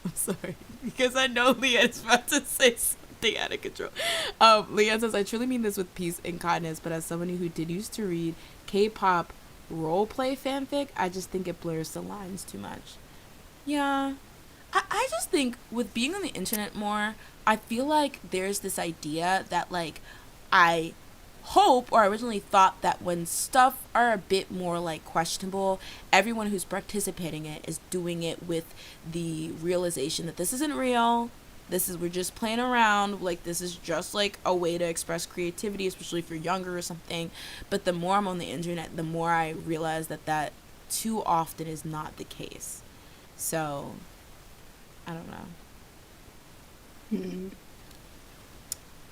[SPEAKER 1] I'm sorry, because I know Leanne's about to say something out of control. Leanne says, I truly mean this with peace and kindness, but as somebody who did used to read K-pop roleplay fanfic, I just think it blurs the lines too much. Yeah. I just think with being on the internet more, I feel like there's this idea that, like, I hope, or I originally thought that when stuff are a bit more like questionable, everyone who's participating in it is doing it with the realization that this isn't real. We're just playing around. Like, this is just like a way to express creativity, especially if you're younger or something. But the more I'm on the internet, the more I realize that too often is not the case. So, I don't know.
[SPEAKER 2] Mm-hmm.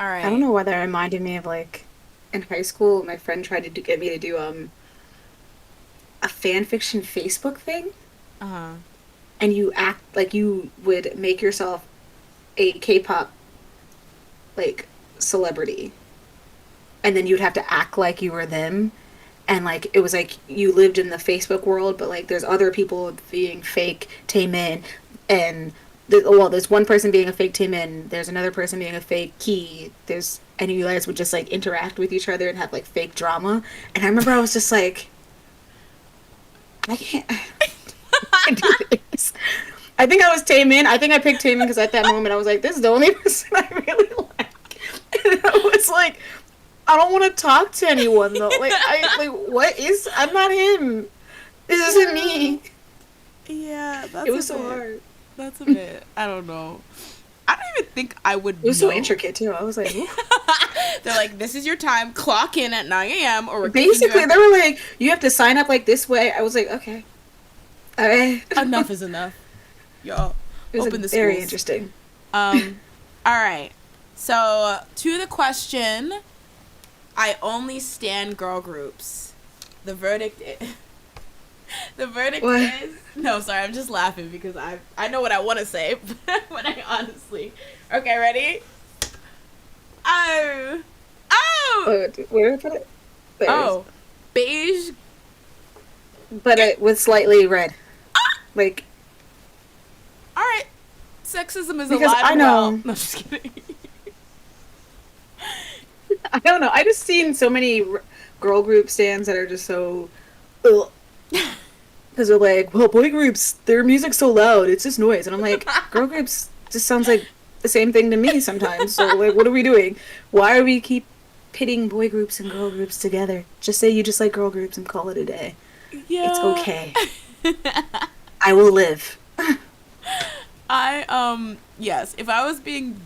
[SPEAKER 1] All right.
[SPEAKER 2] I don't know why that reminded me of, like, in high school, my friend tried to get me to do a fan fiction Facebook thing. And you act like you would make yourself a K-pop, like, celebrity, and then you'd have to act like you were them, and like it was like you lived in the Facebook world, but like there's other people being fake Taemin, and there's one person being a fake Taemin, there's another person being a fake Key, and you guys would just like interact with each other and have like fake drama. And I remember I was just like, I can't do this. I think I was Taemin. I think I picked Taemin because at that moment I was like, this is the only person I really like. And I was like, I don't want to talk to anyone though. I'm not him. This isn't me.
[SPEAKER 1] Yeah,
[SPEAKER 2] It was so hard.
[SPEAKER 1] That's a bit, I don't know. I don't even think I would
[SPEAKER 2] It was
[SPEAKER 1] know.
[SPEAKER 2] so intricate too. I was like, "Ooh."
[SPEAKER 1] They're like, this is your time, clock in at 9 a.m. or we're kicking you
[SPEAKER 2] Basically,
[SPEAKER 1] out.
[SPEAKER 2] they were like, you have to sign up like this way. I was like, okay, all right.
[SPEAKER 1] Enough is enough. Y'all,
[SPEAKER 2] It was
[SPEAKER 1] open
[SPEAKER 2] like,
[SPEAKER 1] the
[SPEAKER 2] very
[SPEAKER 1] schools.
[SPEAKER 2] interesting.
[SPEAKER 1] All right. So, to the question, I only stan girl groups. The verdict is... The verdict
[SPEAKER 2] What?
[SPEAKER 1] is... No, sorry, I'm just laughing because I know what I want to say, but I honestly... Okay, ready? Oh! Oh!
[SPEAKER 2] Where did I put it? There it is.
[SPEAKER 1] Oh. Beige.
[SPEAKER 2] But with slightly red. Like,
[SPEAKER 1] All right. Sexism is
[SPEAKER 2] because
[SPEAKER 1] alive
[SPEAKER 2] I
[SPEAKER 1] and well.
[SPEAKER 2] know,
[SPEAKER 1] No, just kidding.
[SPEAKER 2] I don't know. I just seen so many girl group stands that are just so, because they're like, well, boy groups, their music's so loud, it's just noise, and I'm like, girl groups just sounds like the same thing to me sometimes. So like, what are we doing? Why are we keep pitting boy groups and girl groups together? Just say you just like girl groups and call it a day.
[SPEAKER 1] Yeah.
[SPEAKER 2] It's okay. I will live.
[SPEAKER 1] Yes, if I was being,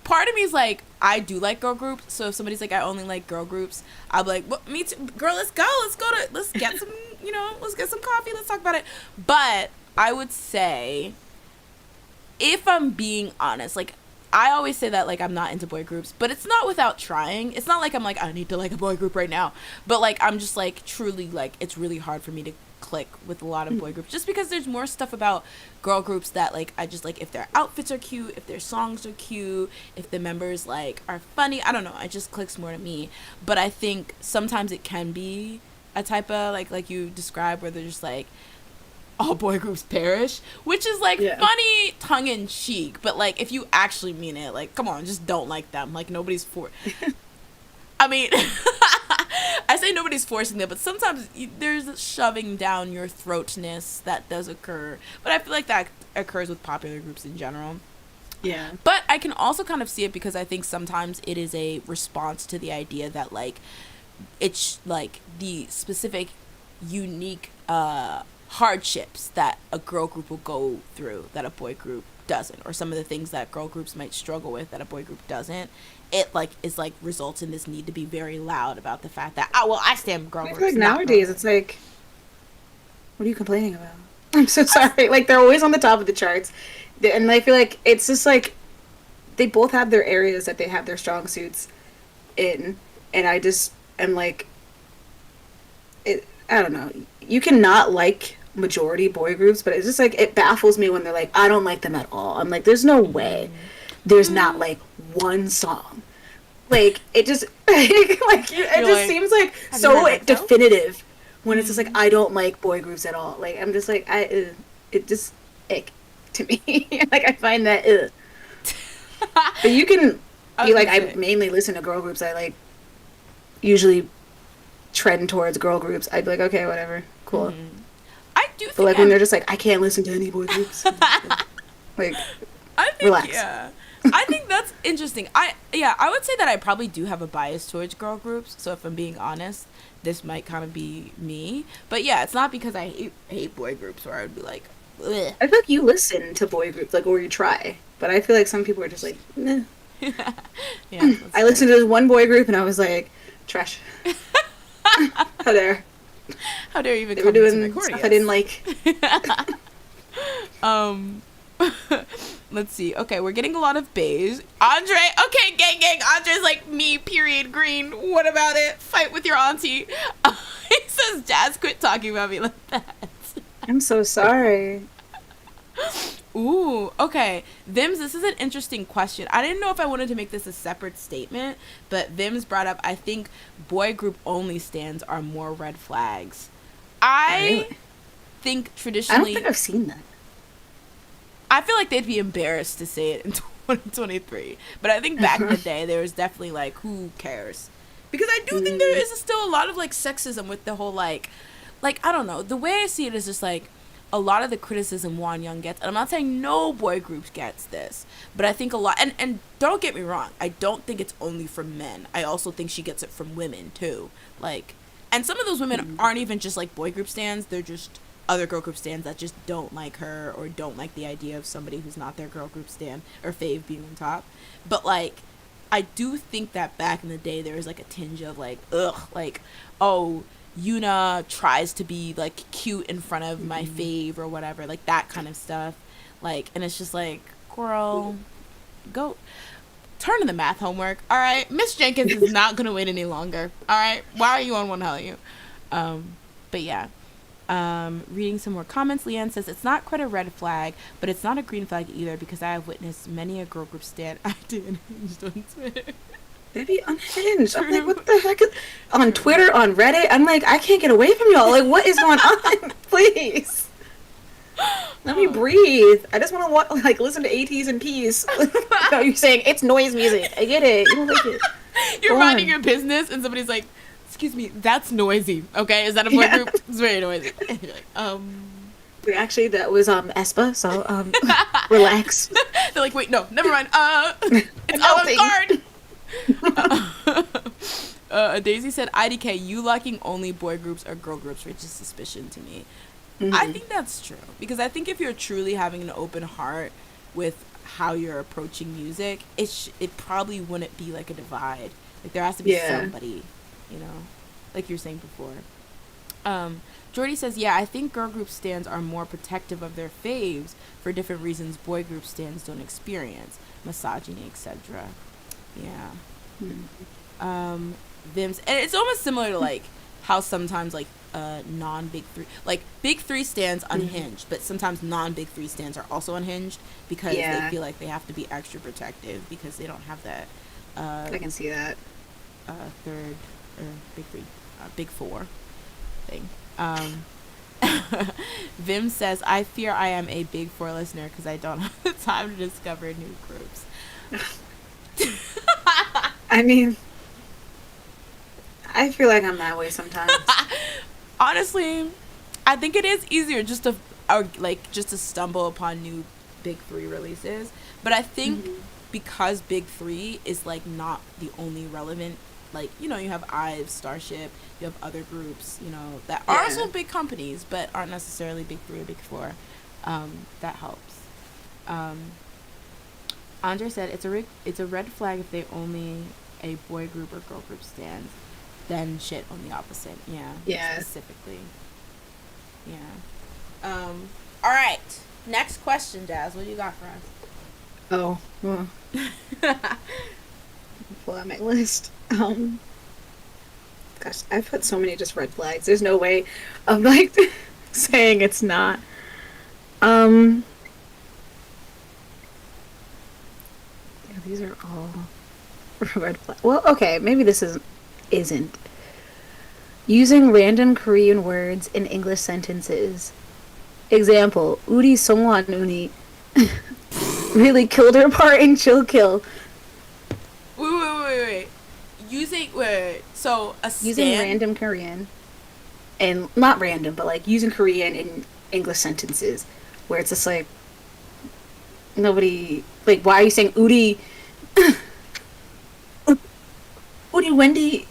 [SPEAKER 1] part of me is like, I do like girl groups, so if somebody's like, I only like girl groups, I'll be like, well, me too, girl, let's get some, let's get some coffee, let's talk about it. But I would say, if I'm being honest, like, I always say that, like, I'm not into boy groups, but it's not without trying. It's not like I'm like, I need to like a boy group right now, but like, I'm just like, truly, like, it's really hard for me to click with a lot of boy groups, just because there's more stuff about girl groups that, like, I just like, if their outfits are cute, if their songs are cute, if the members, like, are funny, I don't know, it just clicks more to me. But I think sometimes it can be a type of, like you described, where they're just like, all boy groups perish, which is like,
[SPEAKER 2] Yeah.
[SPEAKER 1] funny tongue-in-cheek, but like, if you actually mean it, like, come on, just don't like them, like, nobody's I mean, I say nobody's forcing them, but sometimes there's a shoving down your throatness that does occur. But I feel like that occurs with popular groups in general.
[SPEAKER 2] Yeah.
[SPEAKER 1] But I can also kind of see it because I think sometimes it is a response to the idea that, like, it's like the specific, unique hardships that a girl group will go through that a boy group doesn't, or some of the things that girl groups might struggle with that a boy group doesn't. It like is like results in this need to be very loud about the fact that, oh well, I stand girl
[SPEAKER 2] I
[SPEAKER 1] groups.
[SPEAKER 2] feel like
[SPEAKER 1] not
[SPEAKER 2] nowadays
[SPEAKER 1] girl
[SPEAKER 2] it's like, what are you complaining about? I'm so sorry. Like, they're always on the top of the charts, and I feel like it's just like they both have their areas that they have their strong suits in, and I just am like, I don't know. You cannot like majority boy groups, but it's just like, it baffles me when they're like, I don't like them at all. I'm like, there's no way there's not like one song. Like, it just it just
[SPEAKER 1] like,
[SPEAKER 2] seems like
[SPEAKER 1] have you
[SPEAKER 2] so
[SPEAKER 1] heard that though?
[SPEAKER 2] definitive when it's just like, I don't like boy groups at all. Like, I'm just like, it just ick to me. Like, I find that but you can be like, I mainly listen to girl groups. I like usually trend towards girl groups. I'd be like, okay, whatever, cool.
[SPEAKER 1] I do think
[SPEAKER 2] But like, when they're just like, I can't listen to any boy groups, like,
[SPEAKER 1] I think,
[SPEAKER 2] relax.
[SPEAKER 1] yeah. I think that's interesting. I would say that I probably do have a bias towards girl groups. So if I'm being honest, this might kind of be me. But yeah, it's not because I hate boy groups, or I would be like, ugh.
[SPEAKER 2] I feel like you listen to boy groups, like, or you try. But I feel like some people are just like, nah.
[SPEAKER 1] Yeah,
[SPEAKER 2] I listened to this one boy group and I was like, trash. How dare.
[SPEAKER 1] How dare you even
[SPEAKER 2] They
[SPEAKER 1] come
[SPEAKER 2] were
[SPEAKER 1] to
[SPEAKER 2] doing
[SPEAKER 1] record
[SPEAKER 2] stuff I didn't like.
[SPEAKER 1] Let's see. Okay, we're getting a lot of beige. Andre, okay, gang. Andre's like, me, period, green. What about it? Fight with your auntie. He says, Jazz, quit talking about me like that.
[SPEAKER 2] I'm so sorry.
[SPEAKER 1] Ooh, okay. Vims, this is an interesting question. I didn't know if I wanted to make this a separate statement, but Vims brought up, I think boy group only stands are more red flags.
[SPEAKER 2] Really?
[SPEAKER 1] Think
[SPEAKER 2] I don't
[SPEAKER 1] traditionally,
[SPEAKER 2] think I've seen that.
[SPEAKER 1] I feel like they'd be embarrassed to say it in 2023. But I think back in the day, there was definitely like, who cares? Because I do think there is still a lot of like sexism with the whole like, I don't know. The way I see it is just like, a lot of the criticism Wan Young gets, and I'm not saying no boy groups gets this, but I think a lot, and don't get me wrong, I don't think it's only from men. I also think she gets it from women too. Like, and some of those women aren't even just like boy group stans, they're just other girl group stans that just don't like her or don't like the idea of somebody who's not their girl group stan or fave being on top. But like, I do think that back in the day there was like a tinge of like, ugh, like, oh, Yuna tries to be like cute in front of my fave or whatever, like that kind of stuff. Like, and it's just like, girl, go turn to the math homework. All right, Miss Jenkins is not gonna wait any longer. All right, why are you on One Hell You? But yeah. Reading some more comments, Leanne says, it's not quite a red flag, but it's not a green flag either, because I have witnessed many a girl group stan acting unhinged on Twitter.
[SPEAKER 2] Maybe unhinged. I'm like, what the heck? On Twitter, on Reddit, I'm like, I can't get away from y'all. Like, what is going on? Please. Let me breathe. I just want to like listen to ATs in peace. No, you're saying it's noise music. I get it. You don't like it.
[SPEAKER 1] You're minding your business, and somebody's like, excuse me, that's noisy. Okay, is that a boy group? It's very noisy. And you're like,
[SPEAKER 2] Actually, that was Espa. So relax.
[SPEAKER 1] They're like, wait, no, never mind. It's avant-garde. Daisy said, IDK, you liking only boy groups or girl groups raises suspicion to me. Mm-hmm. I think that's true, because I think if you're truly having an open heart with how you're approaching music, it probably wouldn't be like a divide. Like, there has to be somebody, you know, like you were saying before. Jordy says, yeah, I think girl group stans are more protective of their faves for different reasons boy group stans don't experience, misogyny, etc. Yeah. Mm-hmm. Vim's, and it's almost similar to like how sometimes like non-big three, like big three stans unhinged, but sometimes non-big three stans are also unhinged because they feel like they have to be extra protective because they don't have that
[SPEAKER 2] I can see that
[SPEAKER 1] third or big three, big four thing. Vim says, I fear I am a big four listener because I don't have the time to discover new groups.
[SPEAKER 2] I mean, I feel like I'm that way sometimes.
[SPEAKER 1] Honestly, I think it is easier just to stumble upon new big three releases, but I think because big three is like not the only relevant, like, you know, you have IVE, Starship, you have other groups, you know, that are also big companies but aren't necessarily big three or big four. That helps. Andre said, it's a red flag if they only a boy group or girl group stands, then shit on the opposite. Yeah. Specifically. Yeah. All right. Next question, Jazz. What do you got for us?
[SPEAKER 2] Oh. Well. Pull out my list. Gosh, I put so many just red flags. There's no way of like saying it's not. Yeah, these are all red flags. Well, okay, maybe this isn't. Using random Korean words in English sentences. Example, Uri Songwan Uni really killed her part in Chill Kill.
[SPEAKER 1] Wait. So
[SPEAKER 2] using random Korean, and not random, but like using Korean in English sentences, where it's just like nobody, like, why are you saying Uri? Uri Wendy.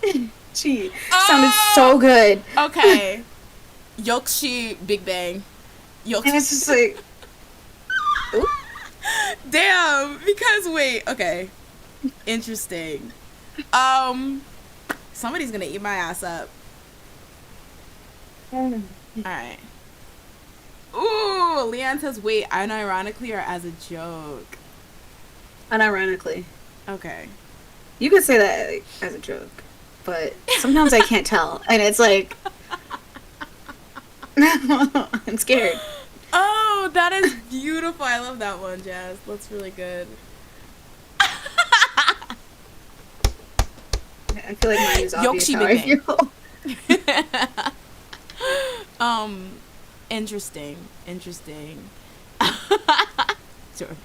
[SPEAKER 2] She sounded so good.
[SPEAKER 1] Okay. Yokshi Big Bang.
[SPEAKER 2] And it's just like, ooh.
[SPEAKER 1] Damn, because wait, okay. Interesting. Somebody's gonna eat my ass up. Alright. Ooh, Leanne says, wait, unironically or as a joke?
[SPEAKER 2] Unironically.
[SPEAKER 1] Okay.
[SPEAKER 2] You could say that like, as a joke, but sometimes I can't tell, and it's like, I'm scared.
[SPEAKER 1] Oh, that is beautiful. I love that one, Jazz. That's really good.
[SPEAKER 2] I feel like mine is obvious how I feel.
[SPEAKER 1] Interesting. Sorry.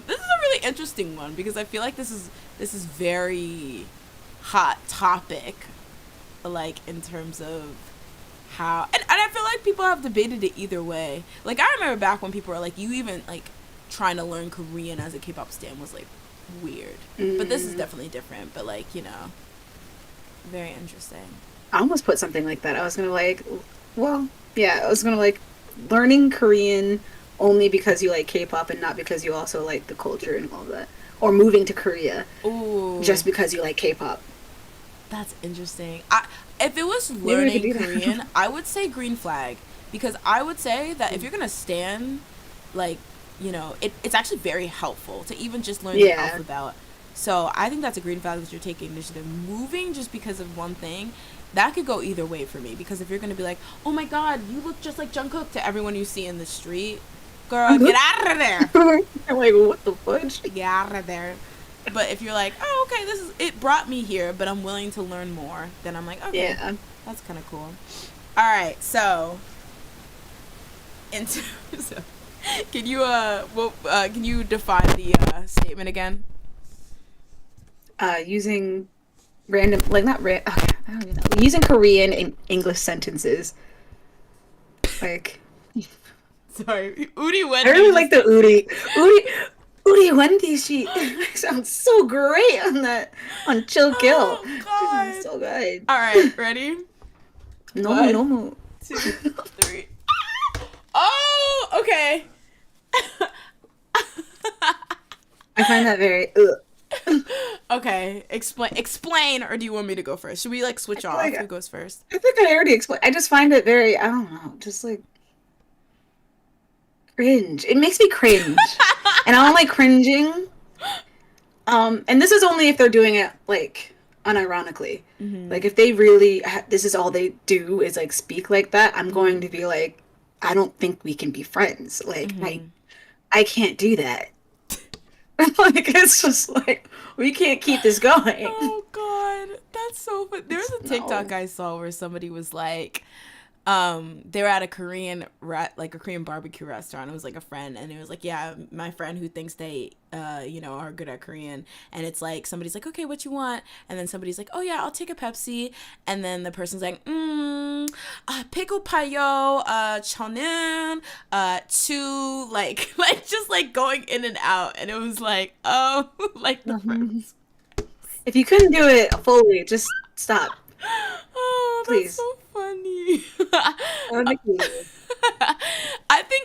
[SPEAKER 1] This is a really interesting one because I feel like this is very hot topic, like in terms of how, and I feel like people have debated it either way. Like, I remember back when people were like, you even like trying to learn Korean as a K-pop stan was like weird, but this is definitely different, but like, you know, very interesting.
[SPEAKER 2] I almost put something like that. I was gonna like, well, Yeah, I was gonna like learning Korean only because you like K-pop and not because you also like the culture and all that. Or moving to Korea
[SPEAKER 1] Ooh,
[SPEAKER 2] just because you like K-pop.
[SPEAKER 1] that's interesting. If it was
[SPEAKER 2] Maybe we could
[SPEAKER 1] learning
[SPEAKER 2] do that.
[SPEAKER 1] Korean, I would say green flag because I would say that if
[SPEAKER 2] Mm.
[SPEAKER 1] you're gonna stand, like, it's actually very helpful to even just learn the
[SPEAKER 2] Yeah.
[SPEAKER 1] alphabet. So I think that's a green flag that you're taking initiative. Moving just because of one thing, that could go either way for me. Because if you're gonna be like, oh my god, you look just like Jungkook to everyone you see in the street, girl, get out of there.
[SPEAKER 2] I'm like, what the fudge?
[SPEAKER 1] Get out of there. But if you're like, oh, okay, this is it brought me here, but I'm willing to learn more, then I'm like, okay,
[SPEAKER 2] Yeah.
[SPEAKER 1] that's kind of cool. All right, so in terms of, can you define the statement again?
[SPEAKER 2] Using random, like not random, I don't even know. Using Korean in English sentences. Like,
[SPEAKER 1] Sorry, Udi
[SPEAKER 2] I
[SPEAKER 1] Wendy
[SPEAKER 2] really
[SPEAKER 1] just
[SPEAKER 2] like the Uri. Uri Wendy, she sounds so great on that, on Chill Kill.
[SPEAKER 1] oh
[SPEAKER 2] She sounds
[SPEAKER 1] god.
[SPEAKER 2] so good.
[SPEAKER 1] All right, ready?
[SPEAKER 2] Nomu,
[SPEAKER 1] One,
[SPEAKER 2] nomu.
[SPEAKER 1] two, three. Oh, okay.
[SPEAKER 2] I find that very, ugh.
[SPEAKER 1] Okay, explain, or do you want me to go first? Should we like
[SPEAKER 2] I
[SPEAKER 1] switch
[SPEAKER 2] feel like,
[SPEAKER 1] off? Who goes first?
[SPEAKER 2] I think I already explained. I just find it very, I don't know, just like cringe. It makes me cringe. And I don't like cringing. And this is only if they're doing it like unironically.
[SPEAKER 1] Mm-hmm.
[SPEAKER 2] Like if they really, this is all they do is like speak like that. I'm
[SPEAKER 1] Mm-hmm.
[SPEAKER 2] going to be like, I don't think we can be friends. Like
[SPEAKER 1] Mm-hmm.
[SPEAKER 2] I can't do that. Like it's just like we can't keep this going.
[SPEAKER 1] Oh god, that's so fun. There was a TikTok
[SPEAKER 2] No.
[SPEAKER 1] I saw where somebody was like, they were at a like a Korean barbecue restaurant. It was like a friend, and it was like, yeah, my friend who thinks they, are good at Korean, and it's like somebody's like, okay, what you want, and then somebody's like, oh yeah, I'll take a Pepsi, and then the person's like, pickle payo, 저는, two, like, like just like going in and out, and it was like, oh, like the
[SPEAKER 2] Mhm.
[SPEAKER 1] first.
[SPEAKER 2] If you couldn't do it fully, just stop,
[SPEAKER 1] Oh, that's
[SPEAKER 2] please.
[SPEAKER 1] so funny.
[SPEAKER 2] Oh, Nikki.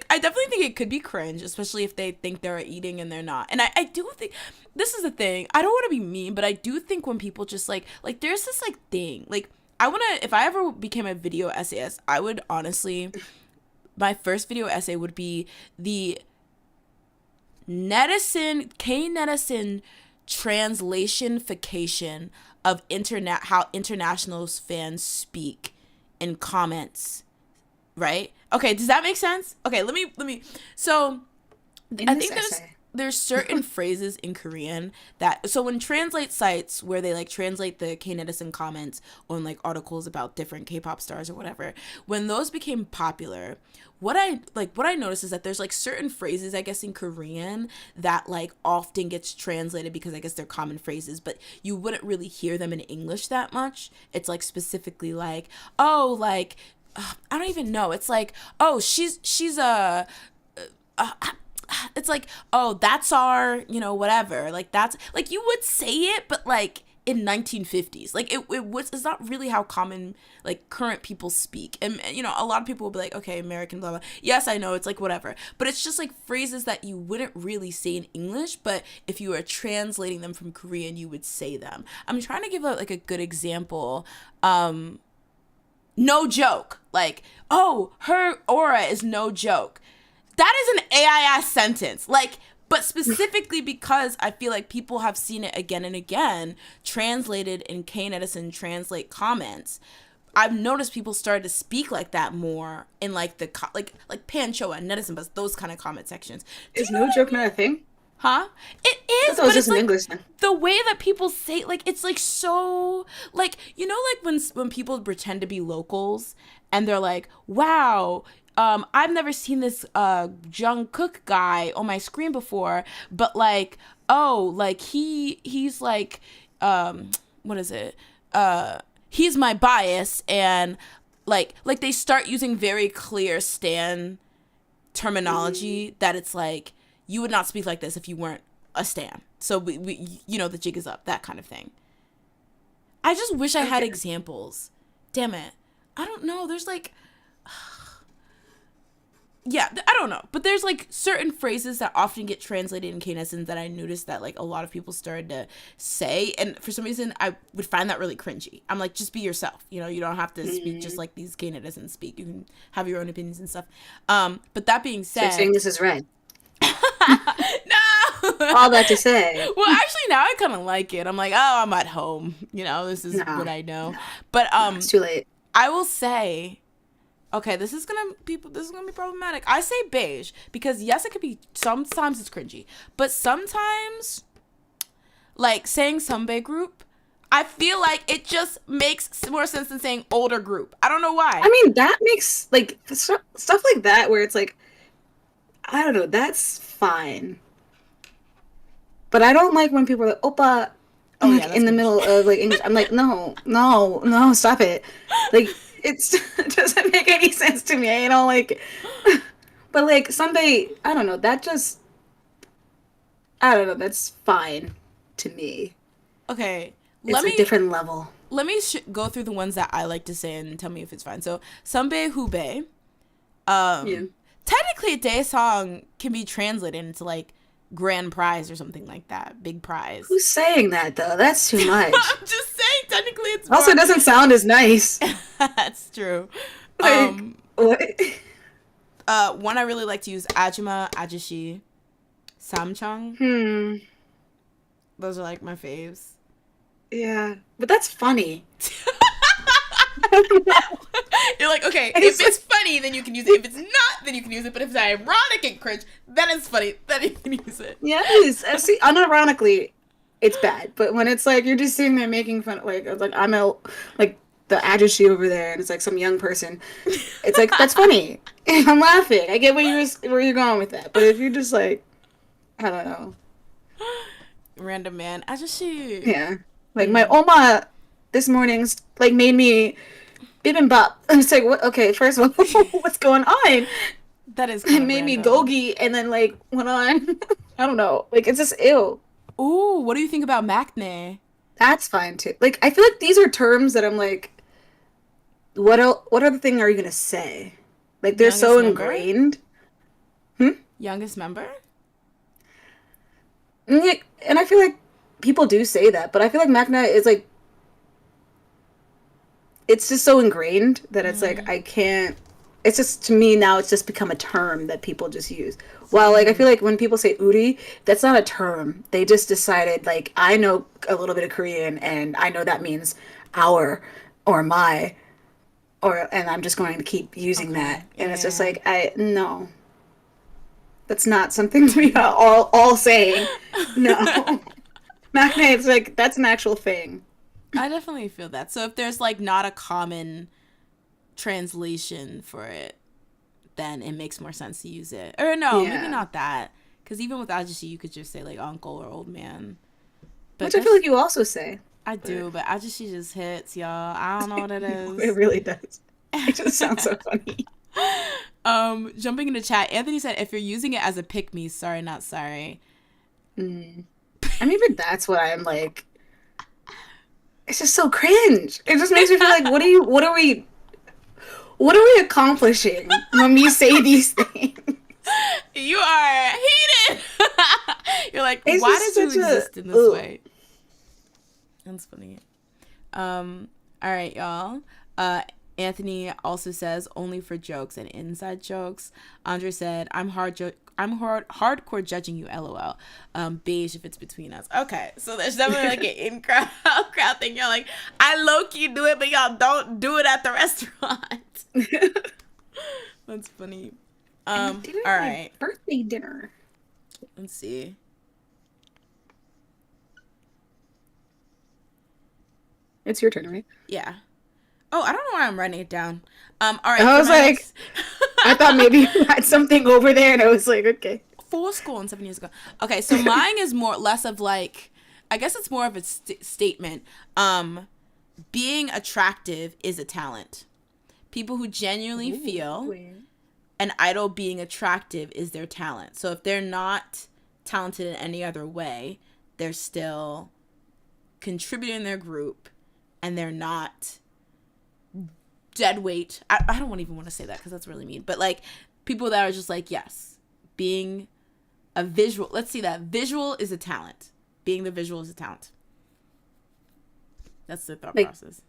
[SPEAKER 1] I definitely think it could be cringe, especially if they think they're eating and they're not. And I do think this is the thing. I don't want to be mean, but I do think when people just like there's this like thing. Like I want to if I ever became a video essayist, I would honestly my first video essay would be the K netizen translationification of internet how international fans speak in comments, right? Okay, does that make sense? Okay, let me so
[SPEAKER 2] In
[SPEAKER 1] I
[SPEAKER 2] this
[SPEAKER 1] think there's
[SPEAKER 2] essay.
[SPEAKER 1] there's certain phrases in Korean that so when translate sites where they like translate the K-netizen comments on like articles about different K-pop stars or whatever, when those became popular, what I noticed is that there's like certain phrases I guess in Korean that like often gets translated because I guess they're common phrases, but you wouldn't really hear them in English that much. It's like specifically like, oh, like I don't even know. It's like, oh, she's a uh, it's like, oh, that's our, whatever. Like that's like you would say it, but like in 1950s, like it was it's not really how common like current people speak. And a lot of people will be like, okay, American blah blah. Yes, I know it's like whatever, but it's just like phrases that you wouldn't really say in English, but if you were translating them from Korean, you would say them. I'm trying to give like a good example. No joke. Like, oh, her aura is no joke. That is an AIS sentence. Like, but specifically because I feel like people have seen it again and again, translated in Kane Edison translate comments. I've noticed people started to speak like that more in like the like Pancho and Netizen, but those kind of comment sections. Do you
[SPEAKER 2] Is
[SPEAKER 1] know
[SPEAKER 2] no
[SPEAKER 1] what I
[SPEAKER 2] joke
[SPEAKER 1] mean?
[SPEAKER 2] not a thing?
[SPEAKER 1] Huh? It
[SPEAKER 2] I
[SPEAKER 1] is,
[SPEAKER 2] thought it was
[SPEAKER 1] but
[SPEAKER 2] just
[SPEAKER 1] it's
[SPEAKER 2] in
[SPEAKER 1] like
[SPEAKER 2] English then.
[SPEAKER 1] the way that people say, like, it's like so like like when people pretend to be locals and they're like, wow, I've never seen this Jungkook guy on my screen before, but like, oh, like he's like what is it? He's my bias, and like they start using very clear stan terminology that it's like you would not speak like this if you weren't a stan. So the jig is up, that kind of thing. I just wish I had
[SPEAKER 2] Okay.
[SPEAKER 1] examples. Damn it. I don't know. There's like yeah, I don't know, but there's like certain phrases that often get translated in K-Nessons that I noticed that like a lot of people started to say, and for some reason I would find that really cringy. I'm like, just be yourself, you know, you don't have to speak just like these K-Nessons speak. You can have your own opinions and stuff. But that being
[SPEAKER 2] So you're saying
[SPEAKER 1] said,
[SPEAKER 2] this is red.
[SPEAKER 1] no.
[SPEAKER 2] All that to say.
[SPEAKER 1] Well, actually, now I kind of like it. I'm like, oh, I'm at home. You know, this is
[SPEAKER 2] No,
[SPEAKER 1] what I know.
[SPEAKER 2] no,
[SPEAKER 1] But
[SPEAKER 2] no, it's too late.
[SPEAKER 1] I will say, okay, this is gonna be problematic. I say beige because yes, it could be, sometimes it's cringy, but sometimes like saying Sunbae group, I feel like it just makes more sense than saying older group. I don't know why.
[SPEAKER 2] I mean, that makes like stuff like that where it's like, I don't know, that's fine. But I don't like when people are like, "Oppa,"
[SPEAKER 1] Oh
[SPEAKER 2] like
[SPEAKER 1] yeah, that's
[SPEAKER 2] in the
[SPEAKER 1] cringe.
[SPEAKER 2] middle of like English. I'm like, no, no, no, stop it. Like it's it doesn't make any sense to me. You know, like, but like Sunday, I don't know. That just I don't know. That's fine to me.
[SPEAKER 1] Okay,
[SPEAKER 2] It's
[SPEAKER 1] let
[SPEAKER 2] a
[SPEAKER 1] me
[SPEAKER 2] different level.
[SPEAKER 1] go through the ones that I like to say and tell me if it's fine. So Sunbae Hubei.
[SPEAKER 2] Yeah.
[SPEAKER 1] Technically a day song can be translated into like grand prize or something like that, big prize.
[SPEAKER 2] Who's saying that though? That's too much.
[SPEAKER 1] I'm just saying, technically it's
[SPEAKER 2] Also,
[SPEAKER 1] more.
[SPEAKER 2] it doesn't sound as nice.
[SPEAKER 1] That's true.
[SPEAKER 2] Like what?
[SPEAKER 1] One I really like to use, Ajima, Ajishi, Samchung.
[SPEAKER 2] Hmm.
[SPEAKER 1] Those are like my faves.
[SPEAKER 2] Yeah, but that's funny.
[SPEAKER 1] You're like, okay, if
[SPEAKER 2] It's
[SPEAKER 1] it's funny, then you can use it. If it's not, then you can use it. But if it's ironic and cringe, then it's funny. Then you can use it.
[SPEAKER 2] yes, I see. Unironically, it's bad. But when it's like you're just sitting there making fun, like I'm a like the ajushi over there, and it's like some young person. It's like that's funny. I'm laughing. I get where you're going with that. But if you're just like, I don't know,
[SPEAKER 1] Random man, Ajishi.
[SPEAKER 2] yeah, like my oma this morning's like made me bibimbap. I was like, what? Okay, first of all, what's going on?
[SPEAKER 1] That is
[SPEAKER 2] It
[SPEAKER 1] kind of
[SPEAKER 2] made me
[SPEAKER 1] random.
[SPEAKER 2] gogi, and then like went on. I don't know. Like it's just ill.
[SPEAKER 1] Ooh, what do you think about Macne?
[SPEAKER 2] That's fine too. Like I feel like these are terms that I'm like, what other thing are you gonna say? Like they're
[SPEAKER 1] Youngest
[SPEAKER 2] so
[SPEAKER 1] member?
[SPEAKER 2] ingrained. Hmm?
[SPEAKER 1] Youngest member?
[SPEAKER 2] And I feel like people do say that, but I feel like Magna is like it's just so ingrained that it's like I can't. It's just to me now. It's just become a term that people just use. While like I feel like when people say uri, that's not a term. They just decided like I know a little bit of Korean and I know that means our or my or and I'm just going to keep using that.
[SPEAKER 1] Okay,
[SPEAKER 2] And it's just
[SPEAKER 1] yeah.
[SPEAKER 2] like I no, that's not something we are all saying. No, Magna, it's like that's an actual thing.
[SPEAKER 1] I definitely feel that. So if there's like not a common translation for it, then it makes more sense to use it. Or no, maybe
[SPEAKER 2] Yeah,
[SPEAKER 1] not that. Because even with Ajishi, you could just say like uncle or old man. But
[SPEAKER 2] which I feel
[SPEAKER 1] there's,
[SPEAKER 2] like you also say.
[SPEAKER 1] I
[SPEAKER 2] But
[SPEAKER 1] do, but Ajishi just hits, y'all. I don't know what it
[SPEAKER 2] it
[SPEAKER 1] is.
[SPEAKER 2] really does. It just sounds so funny.
[SPEAKER 1] Jumping into chat, Anthony said, if you're using it as a pick me, sorry, not sorry.
[SPEAKER 2] Mm. I mean, but that's what I'm like. It's just so cringe. It just makes me feel like, what are we accomplishing when we say these things?
[SPEAKER 1] You are heated. You're like,
[SPEAKER 2] It's
[SPEAKER 1] why
[SPEAKER 2] just
[SPEAKER 1] did you
[SPEAKER 2] such a.
[SPEAKER 1] exist in this
[SPEAKER 2] Ugh.
[SPEAKER 1] way? That's funny. All right, y'all. Anthony also says only for jokes and inside jokes. Andre said, hardcore judging you, lol. Beige if it's between us. Okay, so there's definitely like an in crowd thing. You're like, I low key do it, but y'all don't do it at the restaurant. That's funny.
[SPEAKER 2] And dinner,
[SPEAKER 1] All
[SPEAKER 2] my
[SPEAKER 1] right.
[SPEAKER 2] birthday dinner.
[SPEAKER 1] Let's see.
[SPEAKER 2] It's your turn, right?
[SPEAKER 1] Yeah. Oh, I don't know why I'm writing it down. All right.
[SPEAKER 2] I
[SPEAKER 1] For
[SPEAKER 2] was
[SPEAKER 1] my
[SPEAKER 2] like,
[SPEAKER 1] next
[SPEAKER 2] I thought maybe you had something over there, and I was like, okay.
[SPEAKER 1] full school and 7 years ago. Okay, so mine is more less of like, I guess it's more of a statement. Being attractive is a talent. People who genuinely feel
[SPEAKER 2] Weird.
[SPEAKER 1] an idol being attractive is their talent. So if they're not talented in any other way, they're still, contributing in their group, and they're not, dead weight. I don't even want to say that because that's really mean. But like people that are just like, yes, being a visual. Let's see that. Visual is a talent. Being the visual is a talent. That's the thought process.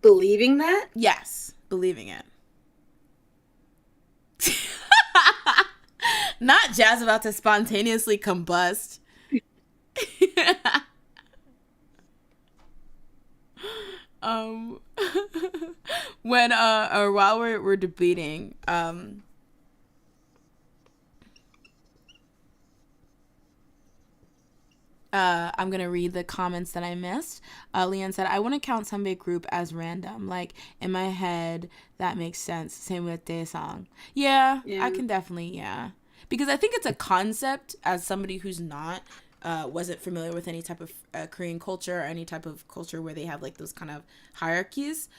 [SPEAKER 2] Believing that?
[SPEAKER 1] Yes, believing it. Not Jazz about to spontaneously combust. When or while we're debating, I'm gonna read the comments that I missed. Leanne said, I wouldn't count Sunbae group as random. Like in my head, that makes sense. Same with Daesung. Yeah, I can definitely, because I think it's a concept as somebody who's not wasn't familiar with any type of Korean culture or any type of culture where they have like those kind of hierarchies.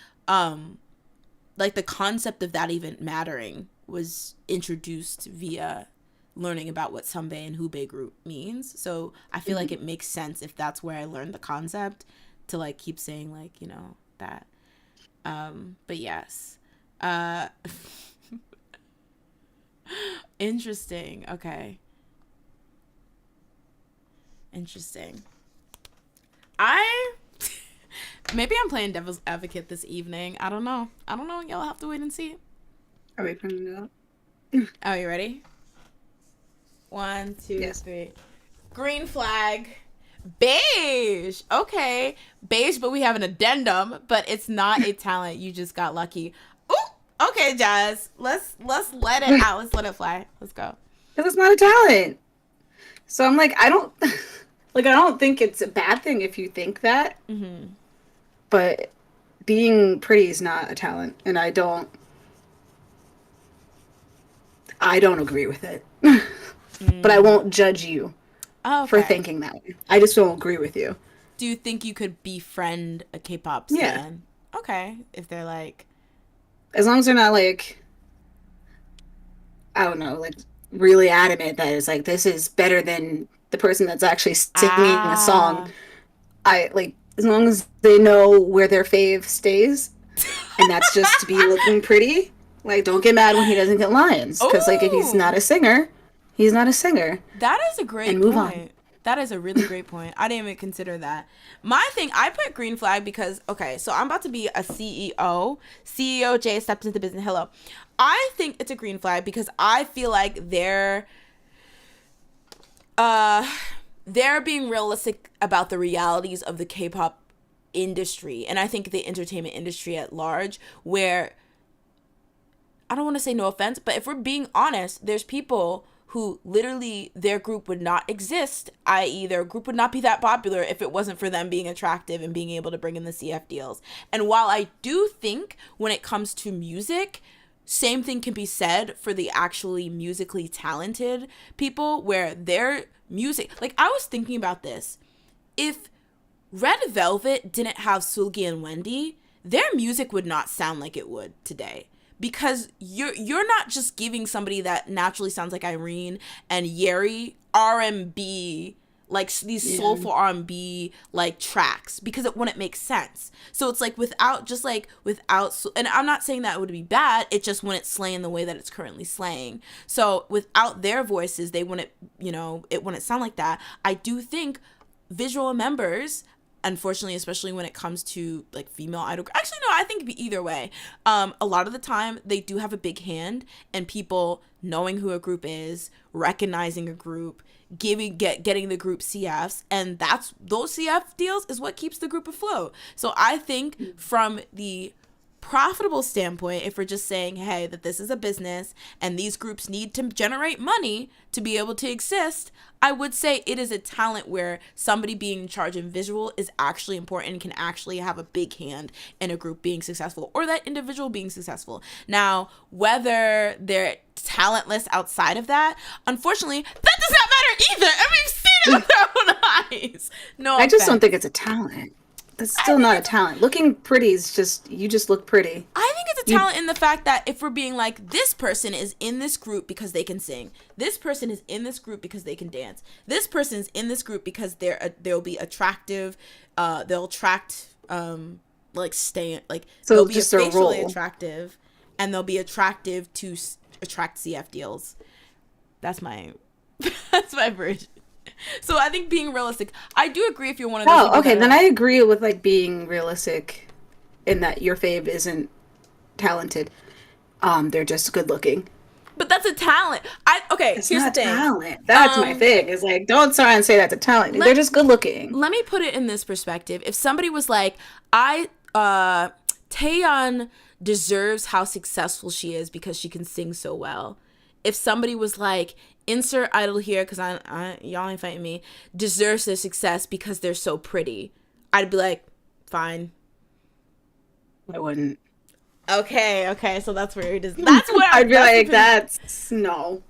[SPEAKER 1] Like the concept of that even mattering was introduced via learning about what Sunbae and Hubei group means. So I feel like it makes sense if that's where I learned the concept to like keep saying like, you know, that. But yes. Interesting. Okay. Interesting. Maybe I'm playing devil's advocate this evening. I don't know. Y'all have to wait and see.
[SPEAKER 2] Are we putting it up?
[SPEAKER 1] Oh, you ready? 1, 2, 3. Green flag. Beige. Okay. Beige, but we have an addendum, but it's not a talent. You just got lucky. Ooh. Okay, Jazz. Let's let it out. Let's let it fly. Let's go.
[SPEAKER 2] Because it's not a talent. So I'm like, I don't think it's a bad thing if you think that. Mm-hmm. But being pretty is not a talent, and I don't agree with it. But I won't judge you for thinking that way. I just don't agree with you.
[SPEAKER 1] Do you think you could befriend a K-pop stan? Yeah. Okay. If they're like...
[SPEAKER 2] As long as they're not like... I don't know, like really adamant that it's like, this is better than the person that's actually singing a song. As long as they know where their fave stays, and that's just to be looking pretty, like, don't get mad when he doesn't get lines. Because, like, if he's not a singer, he's not a singer.
[SPEAKER 1] That is a great point. Move on. That is a really great point. I didn't even consider that. My thing, I put green flag because, okay, so I'm about to be a CEO. CEO J steps into business. Hello. I think it's a green flag because I feel like they're being realistic about the realities of the K-pop industry, and I think the entertainment industry at large, where I don't want to say no offense, but if we're being honest, there's people who literally their group would not exist, i.e. their group would not be that popular if it wasn't for them being attractive and being able to bring in the CF deals. And while I do think when it comes to music, same thing can be said for the actually musically talented people where their music, like I was thinking about this, if Red Velvet didn't have Seulgi and Wendy, their music would not sound like it would today. Because you're not just giving somebody that naturally sounds like Irene and Yeri R&B, like these soulful R&B like tracks, because it wouldn't make sense. So it's like without, and I'm not saying that it would be bad, it just wouldn't slay in the way that it's currently slaying. So without their voices, they wouldn't, it wouldn't sound like that. I do think visual members, unfortunately, especially when it comes to like female idol, actually no, I think it'd be either way. A lot of the time they do have a big hand in people knowing who a group is, recognizing a group, getting the group CFs, and those CF deals is what keeps the group afloat. So I think from the profitable standpoint, if we're just saying, hey, that this is a business and these groups need to generate money to be able to exist, I would say it is a talent where somebody being in charge in visual is actually important and can actually have a big hand in a group being successful or that individual being successful. Now, whether they're talentless outside of that, unfortunately, that does not matter either, and we've seen it with our own eyes. No,
[SPEAKER 2] I just don't think it's a talent. That's still not a talent. Looking pretty is just, you just look pretty.
[SPEAKER 1] I think it's a talent in the fact that if we're being like, this person is in this group because they can sing. This person is in this group because they can dance. This person is in this group because they'll be attractive. They'll attract like stay like they'll
[SPEAKER 2] So
[SPEAKER 1] be
[SPEAKER 2] just a
[SPEAKER 1] facially
[SPEAKER 2] role.
[SPEAKER 1] attractive and they'll be attractive to attract CF deals. That's my that's my version. So I think being realistic, I do agree if you're one of those
[SPEAKER 2] Oh,
[SPEAKER 1] people
[SPEAKER 2] okay.
[SPEAKER 1] that are
[SPEAKER 2] Then I
[SPEAKER 1] like,
[SPEAKER 2] agree with like being realistic in that your fave isn't talented. They're just good looking.
[SPEAKER 1] but that's a talent. Okay,
[SPEAKER 2] It's
[SPEAKER 1] here's the
[SPEAKER 2] not
[SPEAKER 1] thing.
[SPEAKER 2] talent. That's my
[SPEAKER 1] Um
[SPEAKER 2] thing. It's like don't try and say that's a talent. They're
[SPEAKER 1] let
[SPEAKER 2] just good looking.
[SPEAKER 1] let me put it in this perspective. If somebody was like, Taeyeon deserves how successful she is because she can sing so well. If somebody was like, insert idol here because y'all ain't fighting me, deserves their success because they're so pretty, I'd be like, fine.
[SPEAKER 2] I wouldn't.
[SPEAKER 1] Okay, so that's where it is. That's where
[SPEAKER 2] I'd be
[SPEAKER 1] that's
[SPEAKER 2] like,
[SPEAKER 1] the
[SPEAKER 2] that's no.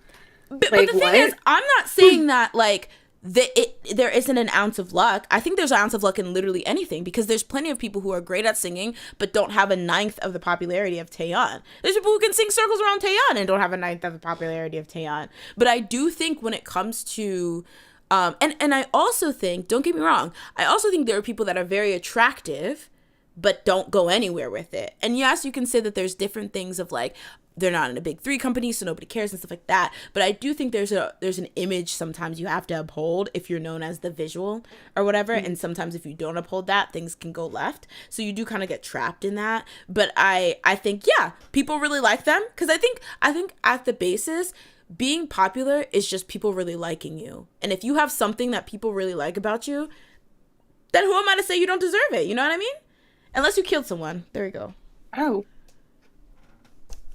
[SPEAKER 1] but
[SPEAKER 2] Like
[SPEAKER 1] the thing is,
[SPEAKER 2] what?
[SPEAKER 1] I'm not saying that like there isn't an ounce of luck. I think there's an ounce of luck in literally anything because there's plenty of people who are great at singing but don't have a ninth of the popularity of Taeyeon. There's people who can sing circles around Taeyeon and don't have a ninth of the popularity of Taeyeon. But I do think when it comes to and I also think, don't get me wrong, I also think there are people that are very attractive but don't go anywhere with it. And yes, you can say that there's different things of like they're not in a big three company, so nobody cares and stuff like that. But I do think there's an image sometimes you have to uphold if you're known as the visual or whatever. And sometimes if you don't uphold that, things can go left. So you do kind of get trapped in that. But I think yeah, people really like them because I think at the basis, being popular is just people really liking you. And if you have something that people really like about you, then who am I to say you don't deserve it? You know what I mean? Unless you killed someone. There you go.
[SPEAKER 2] Oh,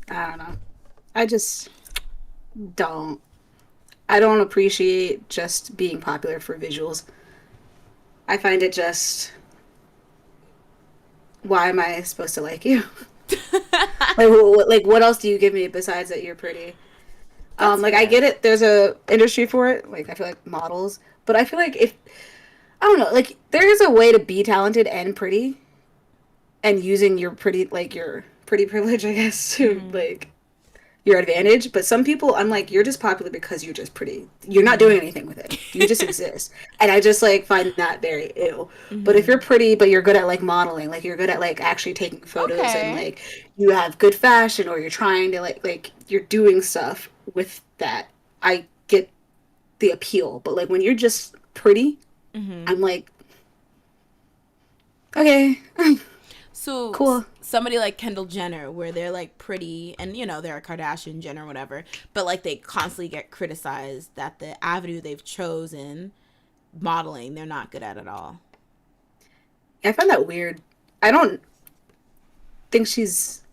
[SPEAKER 2] I don't know. I just don't. I don't appreciate just being popular for visuals. I find it just, why am I supposed to like you? Like what else do you give me besides that you're pretty?
[SPEAKER 1] That's
[SPEAKER 2] Like I
[SPEAKER 1] fair.
[SPEAKER 2] get it. There's a industry for it. Like I feel like models, but I feel like if I don't know, like there is a way to be talented and pretty, and using your pretty, like your pretty privilege, I guess, to
[SPEAKER 1] Mm-hmm.
[SPEAKER 2] like your advantage. But some people, I'm like, you're just popular because you're just pretty. You're not
[SPEAKER 1] Mm-hmm.
[SPEAKER 2] doing anything with it. You just exist, and I just like find that very ew. But if
[SPEAKER 1] Mm-hmm.
[SPEAKER 2] you're pretty, but you're good at like modeling, like you're good at like actually taking photos, and
[SPEAKER 1] Okay.
[SPEAKER 2] like you have good fashion, or you're trying to like you're doing stuff with that, I get the appeal. But like when you're just pretty,
[SPEAKER 1] Mm-hmm.
[SPEAKER 2] I'm like, okay,
[SPEAKER 1] So
[SPEAKER 2] cool.
[SPEAKER 1] somebody like Kendall Jenner, where they're like pretty and they're a Kardashian Jenner, whatever, but like they constantly get criticized that the avenue they've chosen, modeling, they're not good at all.
[SPEAKER 2] I find that weird. I don't think she's.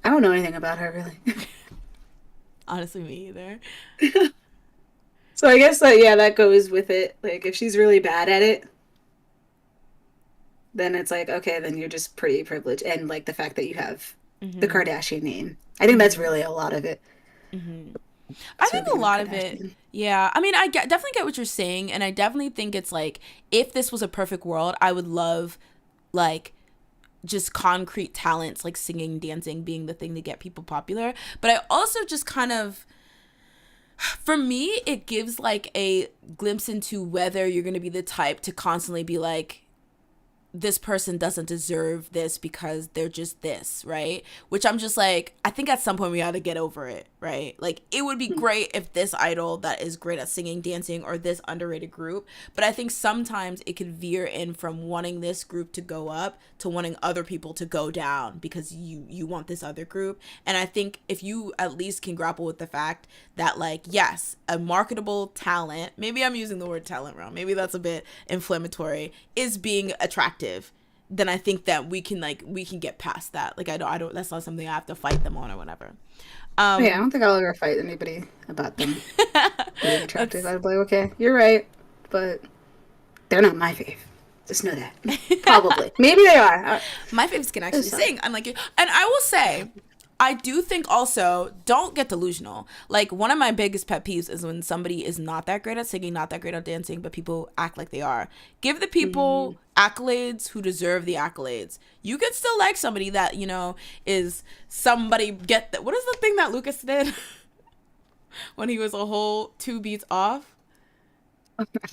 [SPEAKER 2] I don't know anything about her really.
[SPEAKER 1] Honestly, me either.
[SPEAKER 2] So I guess that yeah, that goes with it. Like if she's really bad at it, then it's like okay, then you're just pretty privileged, and like the fact that you have the
[SPEAKER 1] Mm-hmm.
[SPEAKER 2] Kardashian name. I think that's
[SPEAKER 1] Mm-hmm.
[SPEAKER 2] really a lot of it.
[SPEAKER 1] Mm-hmm. I
[SPEAKER 2] It's her
[SPEAKER 1] think a
[SPEAKER 2] being a
[SPEAKER 1] lot of it.
[SPEAKER 2] Kardashian.
[SPEAKER 1] Yeah, I mean, definitely get what you're saying, and I definitely think it's like if this was a perfect world, I would love like just concrete talents like singing, dancing being the thing to get people popular. But I also just kind of, for me, it gives like a glimpse into whether you're going to be the type to constantly be like, this person doesn't deserve this because they're just this, right? Which I'm just like, I think at some point we ought to get over it, right? Like, it would be great if this idol that is great at singing, dancing, or this underrated group, but I think sometimes it could veer in from wanting this group to go up to wanting other people to go down because you want this other group. And I think if you at least can grapple with the fact that, like, yes, a marketable talent, maybe I'm using the word talent wrong, maybe that's a bit inflammatory, is being attractive, then I think that we can get past that. Like I don't that's not something I have to fight them on or whatever.
[SPEAKER 2] Yeah, I
[SPEAKER 1] Um
[SPEAKER 2] don't think I'll ever fight anybody about them being attractive.
[SPEAKER 1] that's
[SPEAKER 2] I'd be like, okay, you're right, but they're not my fave. Just know that. Probably. Maybe they are.
[SPEAKER 1] my faves can actually
[SPEAKER 2] It's fine.
[SPEAKER 1] sing. I'm like, and I will say, I do think also, don't get delusional. Like, one of my biggest pet peeves is when somebody is not that great at singing, not that great at dancing, but people act like they are. Give the
[SPEAKER 2] Mm,
[SPEAKER 1] people accolades who deserve the accolades. You can still like somebody that, is somebody get that. What is the thing that Lucas did when he was a whole two beats off?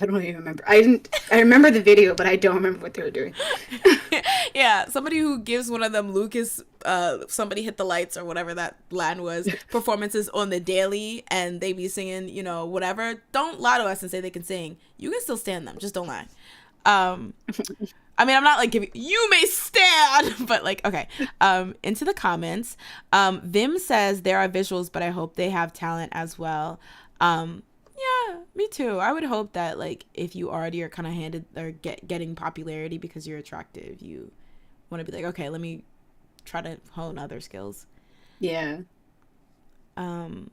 [SPEAKER 2] I don't even remember. I didn't. I remember the video, but I don't remember what they were doing.
[SPEAKER 1] Yeah, somebody who gives one of them Lucas, somebody hit the lights or whatever that line was, performances on the daily, and they be singing, you know, whatever. Don't lie to us and say they can sing. You can still stand them, just don't lie. Um, I mean, I'm not like giving you may stand, but like, okay. Into the comments. Vim says there are visuals, but I hope they have talent as well. Yeah, me too. I would hope that like if you already are kind of handed or getting popularity because you're attractive, you want to be like, okay, let me try to hone other skills.
[SPEAKER 2] Yeah.
[SPEAKER 1] Um,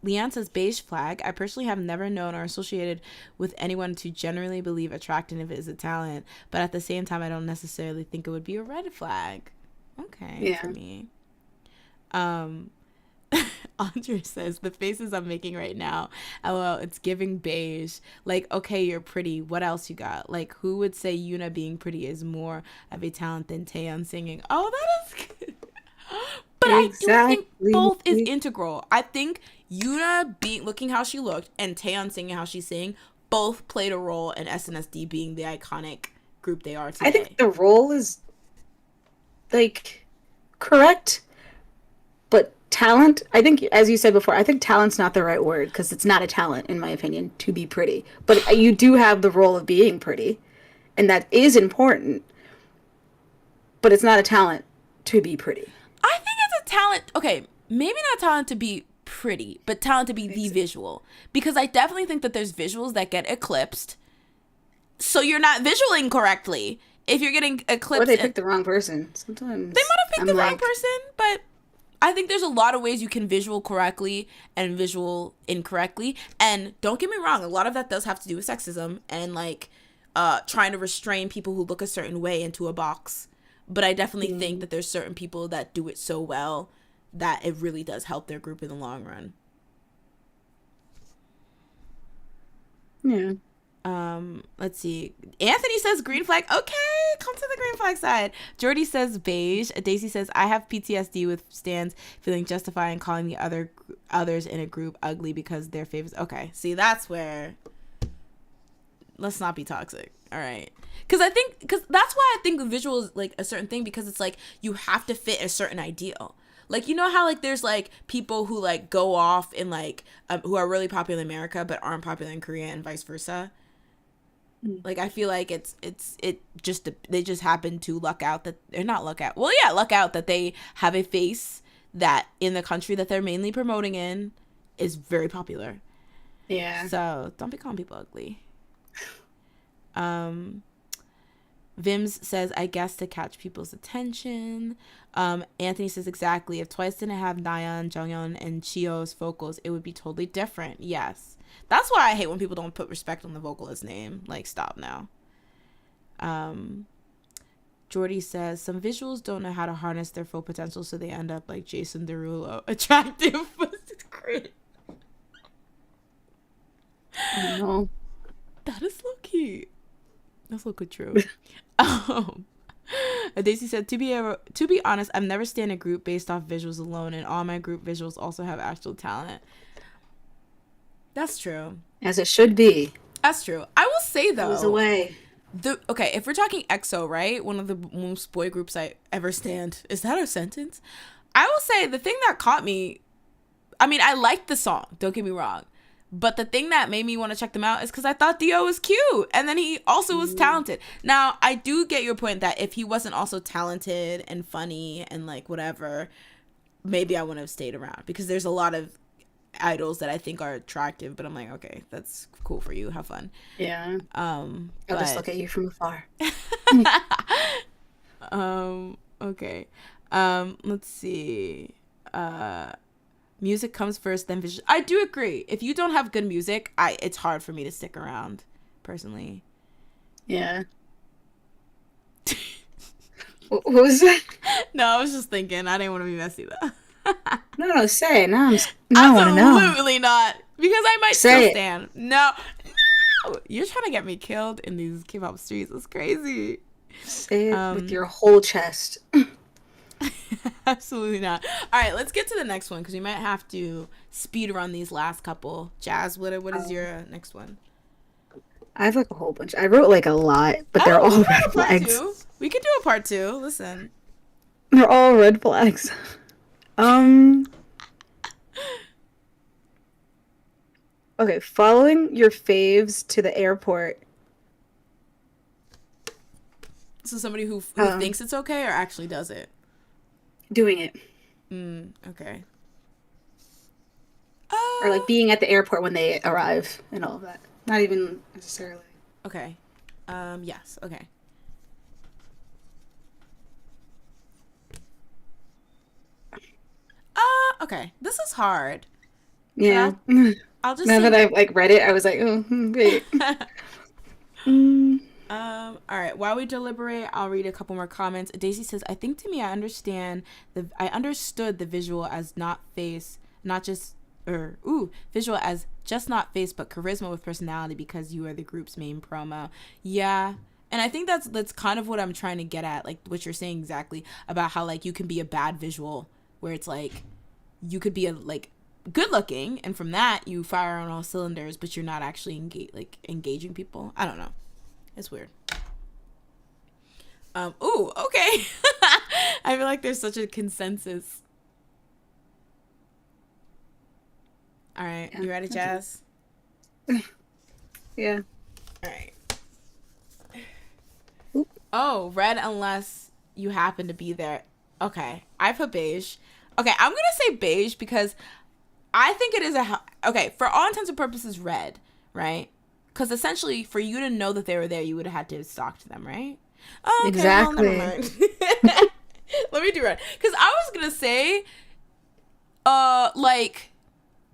[SPEAKER 1] Leanne says beige flag. I personally have never known or associated with anyone to generally believe attractiveness is a talent, but at the same time, I don't necessarily think it would be a red flag. Okay, for
[SPEAKER 2] Yeah.
[SPEAKER 1] me. Um, Andre says the faces I'm making right now, lol, it's giving beige. Like, okay, you're pretty. What else you got? Like, who would say Yuna being pretty is more of a talent than Taeyeon singing? Oh, that is good. But I do think
[SPEAKER 2] Exactly.
[SPEAKER 1] both is integral. I think Yuna being looking how she looked and Taeyeon singing how she sang both played a role in SNSD being the iconic group they are
[SPEAKER 2] I
[SPEAKER 1] today.
[SPEAKER 2] think the role is like correct, but talent, I think, as you said before, I think talent's not the right word because it's not a talent, in my opinion, to be pretty. But you do have the role of being pretty, and that is important, but it's not a talent to be pretty.
[SPEAKER 1] I think it's a talent. Okay, maybe not talent to be pretty, but talent to be the
[SPEAKER 2] Exactly.
[SPEAKER 1] visual. Because I definitely think that there's visuals that get eclipsed. So you're not visualing correctly. If you're getting
[SPEAKER 2] Or
[SPEAKER 1] eclipsed,
[SPEAKER 2] they
[SPEAKER 1] they
[SPEAKER 2] picked the wrong person.
[SPEAKER 1] might
[SPEAKER 2] Sometimes
[SPEAKER 1] have picked
[SPEAKER 2] I'm
[SPEAKER 1] the wrong
[SPEAKER 2] like,
[SPEAKER 1] person, but I think there's a lot of ways you can visual correctly and visual incorrectly. And don't get me wrong, a lot of that does have to do with sexism and like trying to restrain people who look a certain way into a box. But I definitely think
[SPEAKER 2] mm,
[SPEAKER 1] that there's certain people that do it so well that it really does help their group in the long run.
[SPEAKER 2] yeah.
[SPEAKER 1] Let's see. Anthony says green flag. Okay, come to the green flag side. Jordy says beige. Daisy says I have PTSD with stands feeling justified in calling the others in a group ugly because they're favorites. Okay, see that's where let's not be toxic. All right. Because that's why I think visual is like a certain thing because it's like you have to fit a certain ideal. Like you know how like there's like people who like go off in like who are really popular in America but aren't popular in Korea and vice versa.
[SPEAKER 2] Mm.
[SPEAKER 1] Like I feel like it just they just happen to luck out that they're not luck out. Well, yeah, luck out that they have a face that in the country that they're mainly promoting in is very popular.
[SPEAKER 2] Yeah.
[SPEAKER 1] So don't be calling people ugly. Um, Vims says, I guess to catch people's attention. Anthony says, exactly. If Twice didn't have Nayeon, Jonghyun, and Chio's vocals, it would be totally different. Yes. That's why I hate when people don't put respect on the vocalist's name. Like, stop now. Um, Jordy says, some visuals don't know how to harness their full potential, so they end up like Jason Derulo. Attractive, but cringe.
[SPEAKER 2] Oh no.
[SPEAKER 1] That is low key. That's low key true. Um, Daisy said, to be honest, I've never stayed in a group based off visuals alone, and all my group visuals also have actual talent. That's true.
[SPEAKER 2] As it should be.
[SPEAKER 1] That's true. I will say
[SPEAKER 2] Goes
[SPEAKER 1] though,
[SPEAKER 2] away.
[SPEAKER 1] okay, if we're talking EXO, right? One of the most boy groups I ever stand. Is that a sentence? I will say the thing that caught me. I mean, I liked the song. Don't get me wrong. But the thing that made me want to check them out is because I thought Dio was cute. And then he also was talented. Now, I do get your point that if he wasn't also talented and funny and like whatever, maybe I wouldn't have stayed around. Because there's a lot of idols that I think are attractive. But I'm like, okay, that's cool for you. Have fun.
[SPEAKER 2] Yeah. I'll just
[SPEAKER 1] But,
[SPEAKER 2] look at you from afar.
[SPEAKER 1] okay. Let's see. Music comes first, then vision. I do agree. If you don't have good music, it's hard for me to stick around, personally.
[SPEAKER 2] Yeah. What was that?
[SPEAKER 1] No, I was just thinking. I didn't want to be messy though.
[SPEAKER 2] No, say it. Now I want to know.
[SPEAKER 1] Absolutely not, because I might still
[SPEAKER 2] Say it.
[SPEAKER 1] stand. No, no, you're trying to get me killed in these K-pop streets. It's crazy.
[SPEAKER 2] Say it with
[SPEAKER 1] Um,
[SPEAKER 2] your whole chest.
[SPEAKER 1] Absolutely not. All right, let's get to the next one because we might have to speed run these last couple. Jazz, what is
[SPEAKER 2] Um,
[SPEAKER 1] your next one?
[SPEAKER 2] I have like a whole bunch. I wrote like a lot, but they're
[SPEAKER 1] Oh, we
[SPEAKER 2] all
[SPEAKER 1] can do
[SPEAKER 2] red
[SPEAKER 1] a part
[SPEAKER 2] flags.
[SPEAKER 1] two. We can do a part two. Listen.
[SPEAKER 2] They're all red flags. Um. Okay, following your faves to the airport.
[SPEAKER 1] So somebody who
[SPEAKER 2] Um,
[SPEAKER 1] thinks it's okay or actually does it.
[SPEAKER 2] doing it.
[SPEAKER 1] Okay.
[SPEAKER 2] Or like being at the airport when they arrive and all of that. Not even necessarily.
[SPEAKER 1] Okay. Yes. Okay. Okay. This is hard, but
[SPEAKER 2] Yeah.
[SPEAKER 1] I'll just
[SPEAKER 2] Now
[SPEAKER 1] say.
[SPEAKER 2] that I've like read it, I was like, oh, wait. Mm,
[SPEAKER 1] All right. While we deliberate, I'll read a couple more comments. Daisy says, "I think to me, I understood the visual as not face, not just, or visual as just not face, but charisma with personality because you are the group's main promo." Yeah, and I think that's kind of what I'm trying to get at, like what you're saying exactly about how like you can be a bad visual, where it's like you could be a like good looking, and from that you fire on all cylinders, but you're not actually engaging people. I don't know. It's weird. Okay. I feel like there's such a consensus. All right,
[SPEAKER 2] yeah.
[SPEAKER 1] you ready, Jazz?
[SPEAKER 2] Yeah.
[SPEAKER 1] All right.
[SPEAKER 2] Oop.
[SPEAKER 1] Oh, red unless you happen to be there. Okay, I put beige. Okay, I'm gonna say beige because I think it is okay for all intents and purposes red, right? Because essentially, for you to know that they were there, you would have had to have stalked them, right? Oh, okay, well, never
[SPEAKER 2] Exactly.
[SPEAKER 1] mind. Let me do red. Because I was gonna say, like,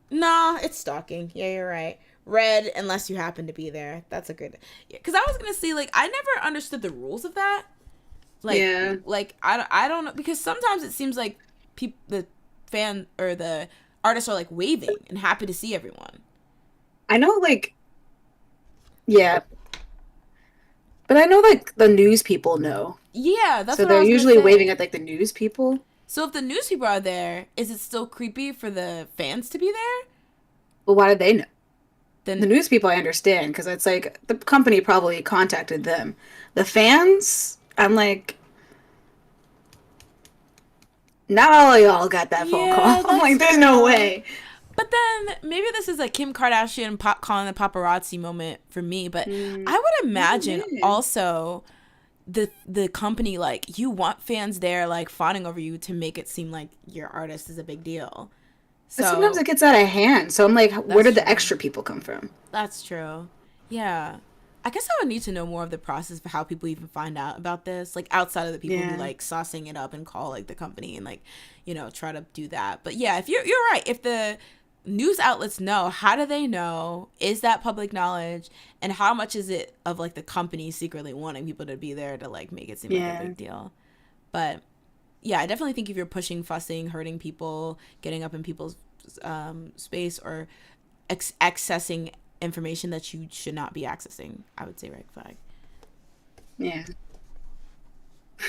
[SPEAKER 1] nah, it's stalking. Yeah, you're right. Red, unless you happen to be there. That's a good. Yeah, because I was gonna say, like, I never understood the rules of that.
[SPEAKER 2] Yeah.
[SPEAKER 1] Like I don't know because sometimes it seems like the fan or the artists are like waving and happy to see everyone.
[SPEAKER 2] I know, like, yeah. But I know, like, the news people know.
[SPEAKER 1] Yeah, that's
[SPEAKER 2] So
[SPEAKER 1] what I
[SPEAKER 2] they're
[SPEAKER 1] was gonna
[SPEAKER 2] usually waving
[SPEAKER 1] say.
[SPEAKER 2] at, like, the news people.
[SPEAKER 1] So if the news people are there, is it still creepy for the fans to be there?
[SPEAKER 2] Well, why did they know? The
[SPEAKER 1] Then
[SPEAKER 2] news people, I understand, because it's like the company probably contacted them. The fans, I'm like, not all of y'all got that phone call.
[SPEAKER 1] yeah,
[SPEAKER 2] I'm
[SPEAKER 1] that's
[SPEAKER 2] like, there's no
[SPEAKER 1] true.
[SPEAKER 2] way.
[SPEAKER 1] But then maybe this is a Kim Kardashian calling the paparazzi moment for me. But
[SPEAKER 2] Mm,
[SPEAKER 1] I would imagine
[SPEAKER 2] maybe.
[SPEAKER 1] also the company like you want fans there like fawning over you to make it seem like your artist is a big deal.
[SPEAKER 2] But sometimes
[SPEAKER 1] So
[SPEAKER 2] it gets out of hand. So I'm like, where
[SPEAKER 1] that's
[SPEAKER 2] did the
[SPEAKER 1] true.
[SPEAKER 2] extra people come from?
[SPEAKER 1] That's true. Yeah. I guess I would need to know more of the process of how people even find out about this, like outside of the people who
[SPEAKER 2] Yeah.
[SPEAKER 1] like saucing it up and call like the company and like, try to do that. But yeah, if you're right, if the news outlets know, how do they know? Is that public knowledge? And how much is it of like the company secretly wanting people to be there to like make it seem like a
[SPEAKER 2] Yeah.
[SPEAKER 1] big deal? But yeah, I definitely think if you're pushing, fussing, hurting people, getting up in people's space, or accessing information that you should not be accessing, I would say red flag.
[SPEAKER 2] Yeah.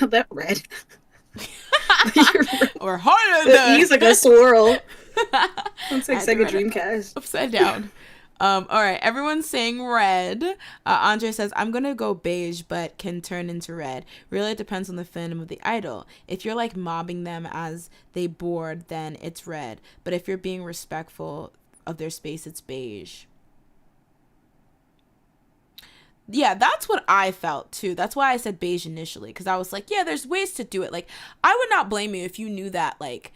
[SPEAKER 2] That red. You're right.
[SPEAKER 1] Or harder
[SPEAKER 2] The E's like a
[SPEAKER 1] the
[SPEAKER 2] swirl. Looks
[SPEAKER 1] I
[SPEAKER 2] like
[SPEAKER 1] had to
[SPEAKER 2] Sega
[SPEAKER 1] write it
[SPEAKER 2] Dreamcast.
[SPEAKER 1] upside down. All right, everyone's saying red. Andre says, I'm gonna go beige, but can turn into red. Really, it depends on the fandom of the idol. If you're like mobbing them as they board, then it's red. But if you're being respectful of their space, it's beige. Yeah, that's what I felt too. That's why I said beige initially, because I was like, yeah, there's ways to do it. Like, I would not blame you if you knew that, like,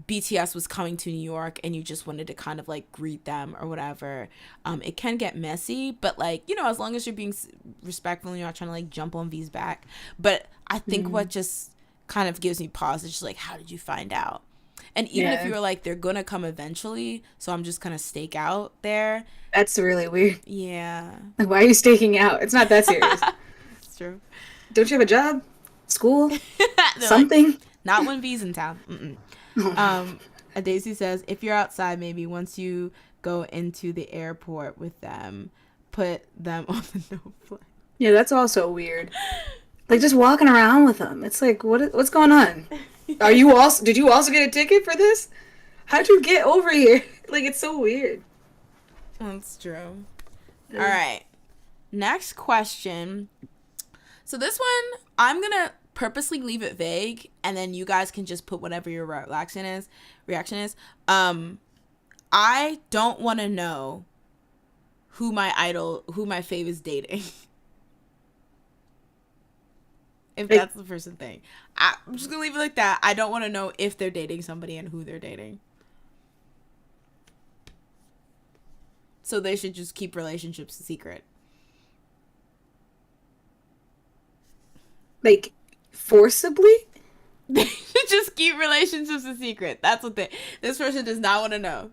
[SPEAKER 1] BTS was coming to New York and you just wanted to kind of like greet them or whatever. It can get messy, but like, as long as you're being respectful and you're not trying to like jump on V's back. But I think what
[SPEAKER 2] Mm,
[SPEAKER 1] just kind of gives me pause is just like, how did you find out? And even if
[SPEAKER 2] yeah.
[SPEAKER 1] you were like, they're gonna come eventually, so I'm just gonna stake out there.
[SPEAKER 2] That's really weird.
[SPEAKER 1] Yeah.
[SPEAKER 2] Like, why are you staking out? It's not that serious.
[SPEAKER 1] It's true.
[SPEAKER 2] Don't you have a job? School?
[SPEAKER 1] They're like,
[SPEAKER 2] Something?
[SPEAKER 1] not when V's in town. Mm-mm.
[SPEAKER 2] Oh no.
[SPEAKER 1] Daisy says, if you're outside, maybe once you go into the airport with them, put them on the no fly.
[SPEAKER 2] Yeah, that's also weird. Like just walking around with them. It's like, what's going on? Are you also? Did you also get a ticket for this? How'd you get over here? Like it's so weird.
[SPEAKER 1] That's true. All right. Next question. So this one, I'm gonna purposely leave it vague, and then you guys can just put whatever your reaction is. I don't want to know who my fave is dating. If
[SPEAKER 2] Like,
[SPEAKER 1] that's the person thing, I'm just gonna leave it like that. I don't want to know if they're dating somebody and who they're dating. So they should just keep relationships a secret.
[SPEAKER 2] like forcibly?
[SPEAKER 1] They should just keep relationships a secret. That's what this person does not want to know.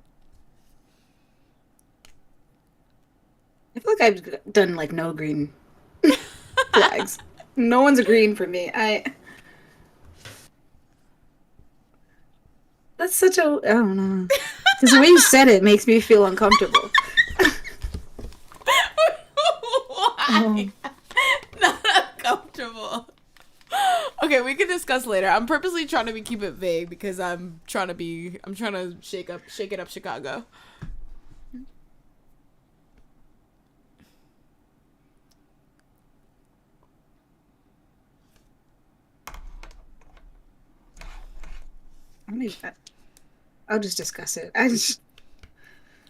[SPEAKER 2] I feel like I've done like no green flags. No one's agreeing for me. That's such a I don't know. Because the way you said it makes me feel uncomfortable.
[SPEAKER 1] Why? Not uncomfortable. Okay, we can discuss later. I'm purposely trying to keep it vague because I'm trying to shake it up Chicago.
[SPEAKER 2] I don't even, I'll just discuss it. I just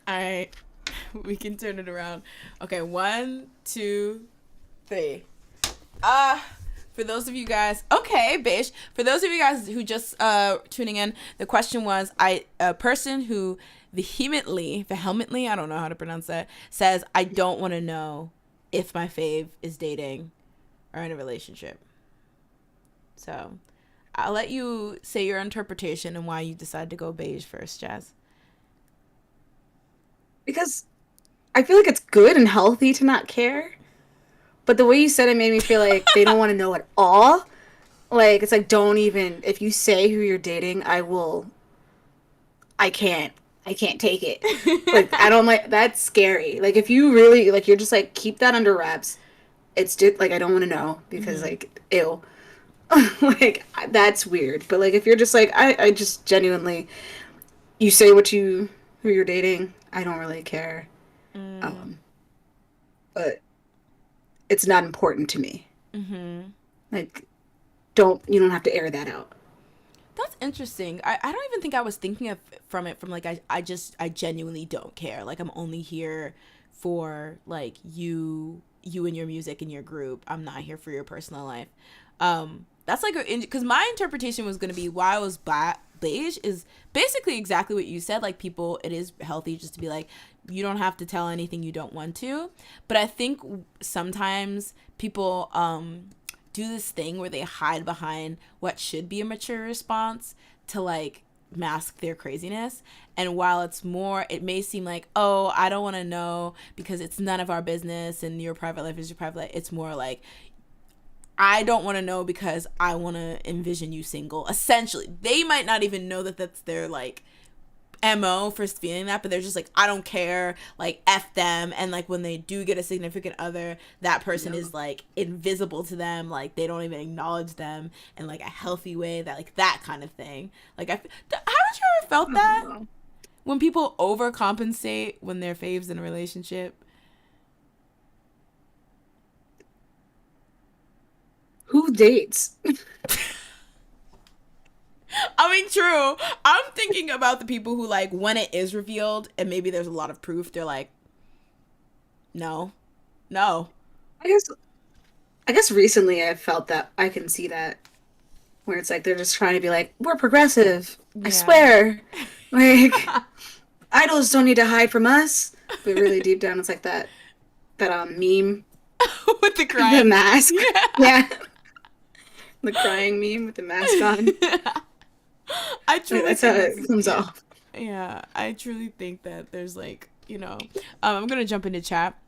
[SPEAKER 1] All right, we can turn it around. Okay, 1, 2, 3. For those of you guys, okay, bish. For those of you guys who just tuning in, the question was, a person who vehemently, I don't know how to pronounce that, says, I don't want to know if my fave is dating or in a relationship. So I'll let you say your interpretation and why you decided to go beige first, Jazz.
[SPEAKER 2] because I feel like it's good and healthy to not care. But the way you said it made me feel like they don't want to know at all. Like it's like don't even if you say who you're dating, I can't. I can't take it. Like I don't like that's scary. Like if you really like you're just like keep that under wraps. It's just like I don't want to know because
[SPEAKER 1] Mm-hmm.
[SPEAKER 2] like ew. Like that's weird. But like if you're just like I just genuinely you say who you're dating, I don't really care.
[SPEAKER 1] Mm.
[SPEAKER 2] Um but it's not important to me.
[SPEAKER 1] Mm-hmm.
[SPEAKER 2] Like you don't have to air that out.
[SPEAKER 1] That's interesting. I don't even think I was thinking of from like I genuinely don't care. Like I'm only here for like you and your music and your group. I'm not here for your personal life. That's like because my interpretation was gonna be why I was beige is basically exactly what you said. Like people, it is healthy just to be like you don't have to tell anything you don't want to. But I think sometimes people do this thing where they hide behind what should be a mature response to like mask their craziness. And while it may seem like, oh, I don't want to know because it's none of our business and your private life is your private life. It's more like, I don't want to know because I want to envision you single. Essentially, they might not even know that that's their like MO for feeling that, but they're just like, I don't care, like F them. And like when they do get a significant other, that person
[SPEAKER 2] No.
[SPEAKER 1] is like invisible to them, like they don't even acknowledge them in like a healthy way, that like that kind of thing. Like haven't you ever felt that
[SPEAKER 2] Oh,
[SPEAKER 1] when people overcompensate when they're faves in a relationship?
[SPEAKER 2] who dates?
[SPEAKER 1] I mean, true. I'm thinking about the people who like when it is revealed and maybe there's a lot of proof, they're like, no, no.
[SPEAKER 2] I guess I guess recently I've felt that I can see that where it's like they're just trying to be like, we're progressive. I
[SPEAKER 1] Yeah.
[SPEAKER 2] swear. Like idols don't need to hide from us. But really deep down it's like that meme,
[SPEAKER 1] With the
[SPEAKER 2] the
[SPEAKER 1] crying.
[SPEAKER 2] mask.
[SPEAKER 1] Yeah.
[SPEAKER 2] Yeah. The crying meme with the mask on.
[SPEAKER 1] I
[SPEAKER 2] Like,
[SPEAKER 1] truly
[SPEAKER 2] that's how
[SPEAKER 1] think
[SPEAKER 2] it
[SPEAKER 1] that's,
[SPEAKER 2] comes
[SPEAKER 1] yeah.
[SPEAKER 2] off.
[SPEAKER 1] Yeah, I truly think that there's like, I'm gonna jump into chat.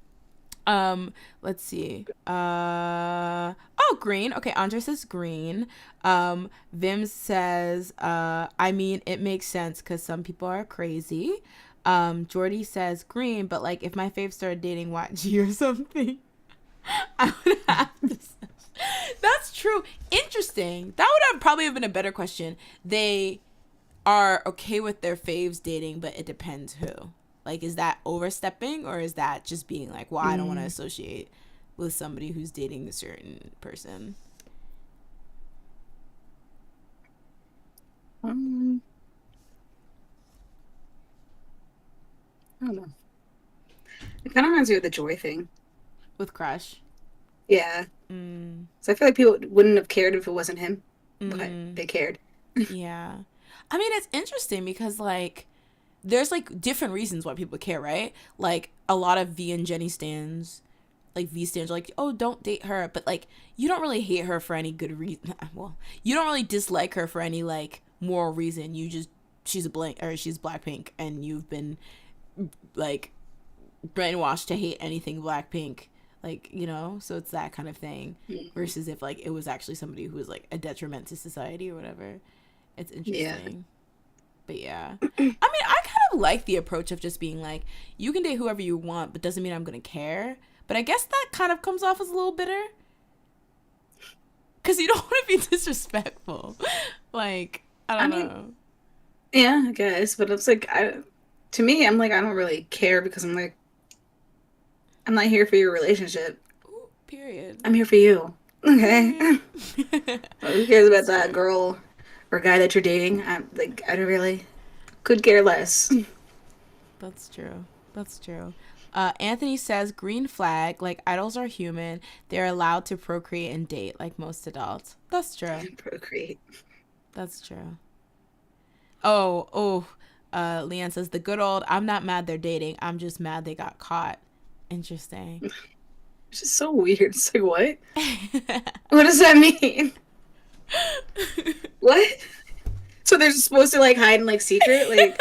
[SPEAKER 1] Let's see. Oh, green. Okay, Andre says green. Vim says, I mean, it makes sense because some people are crazy. Jordy says green, but like if my fave started dating YG or something, I would have to say. That's true. Interesting. That would have probably have been a better question. They are okay with their faves dating, but it depends who. Like, is that overstepping or is that just being like, well, I don't want to
[SPEAKER 2] Mm.
[SPEAKER 1] associate? with somebody who's dating a certain person?
[SPEAKER 2] I don't know. It kind of reminds me of the Joy thing.
[SPEAKER 1] With crush?
[SPEAKER 2] Yeah.
[SPEAKER 1] Mm.
[SPEAKER 2] So I feel like people wouldn't have cared if it wasn't him, but
[SPEAKER 1] Mm.
[SPEAKER 2] they cared.
[SPEAKER 1] Yeah. I mean, it's interesting because, like, there's, like, different reasons why people care, right? Like, a lot of V and Jenny stans, like, V stans are like, oh, don't date her. But, like, you don't really hate her for any good reason. Well, you don't really dislike her for any, like, moral reason. You just, she's Blackpink, and you've been, like, brainwashed to hate anything Blackpink. Like, you know? So it's that kind of thing. Versus if, like, it was actually somebody who was, like, a detriment to society or whatever. It's
[SPEAKER 2] Yeah.
[SPEAKER 1] interesting. But yeah. I mean, I kind of like the approach of just being like, you can date whoever you want, but doesn't mean I'm going to care. But I guess that kind of comes off as a little bitter. Because you don't want to be disrespectful. Like, I don't know.
[SPEAKER 2] Yeah, I guess. But it's like, to me, I'm like, I don't really care because I'm like, I'm not here for your relationship.
[SPEAKER 1] Ooh, period.
[SPEAKER 2] I'm here for you. Okay.
[SPEAKER 1] Period.
[SPEAKER 2] Who cares about that girl or guy that you're dating? I'm like, I don't really could care less.
[SPEAKER 1] That's true. That's true. Anthony says, green flag, like, idols are human. They're allowed to procreate and date like most adults. That's true.
[SPEAKER 2] Procreate.
[SPEAKER 1] That's true. Oh. Leanne says, the good old, I'm not mad they're dating. I'm just mad they got caught. Interesting.
[SPEAKER 2] It's just so weird. It's like, what? What does that mean? What? So they're supposed to like hide in like secret? Like,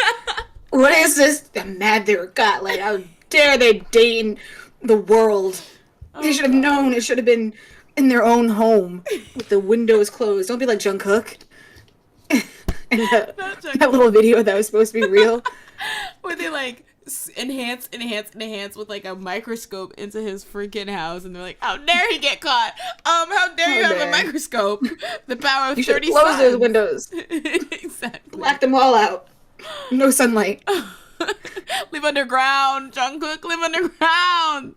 [SPEAKER 2] what is this? I'm mad they were caught. Like, how dare they date in the world? They should have known. It should have been in their own home with the windows closed. Don't be like Jungkook. And that little video that was supposed to be real.
[SPEAKER 1] Where they like enhance with like a microscope into his freaking house, and they're like, how dare he get caught? How dare you have a microscope? The power of
[SPEAKER 2] You should
[SPEAKER 1] 30
[SPEAKER 2] close
[SPEAKER 1] suns.
[SPEAKER 2] those windows.
[SPEAKER 1] Exactly.
[SPEAKER 2] Black them all out. No sunlight.
[SPEAKER 1] Live underground, Jungkook. Live underground.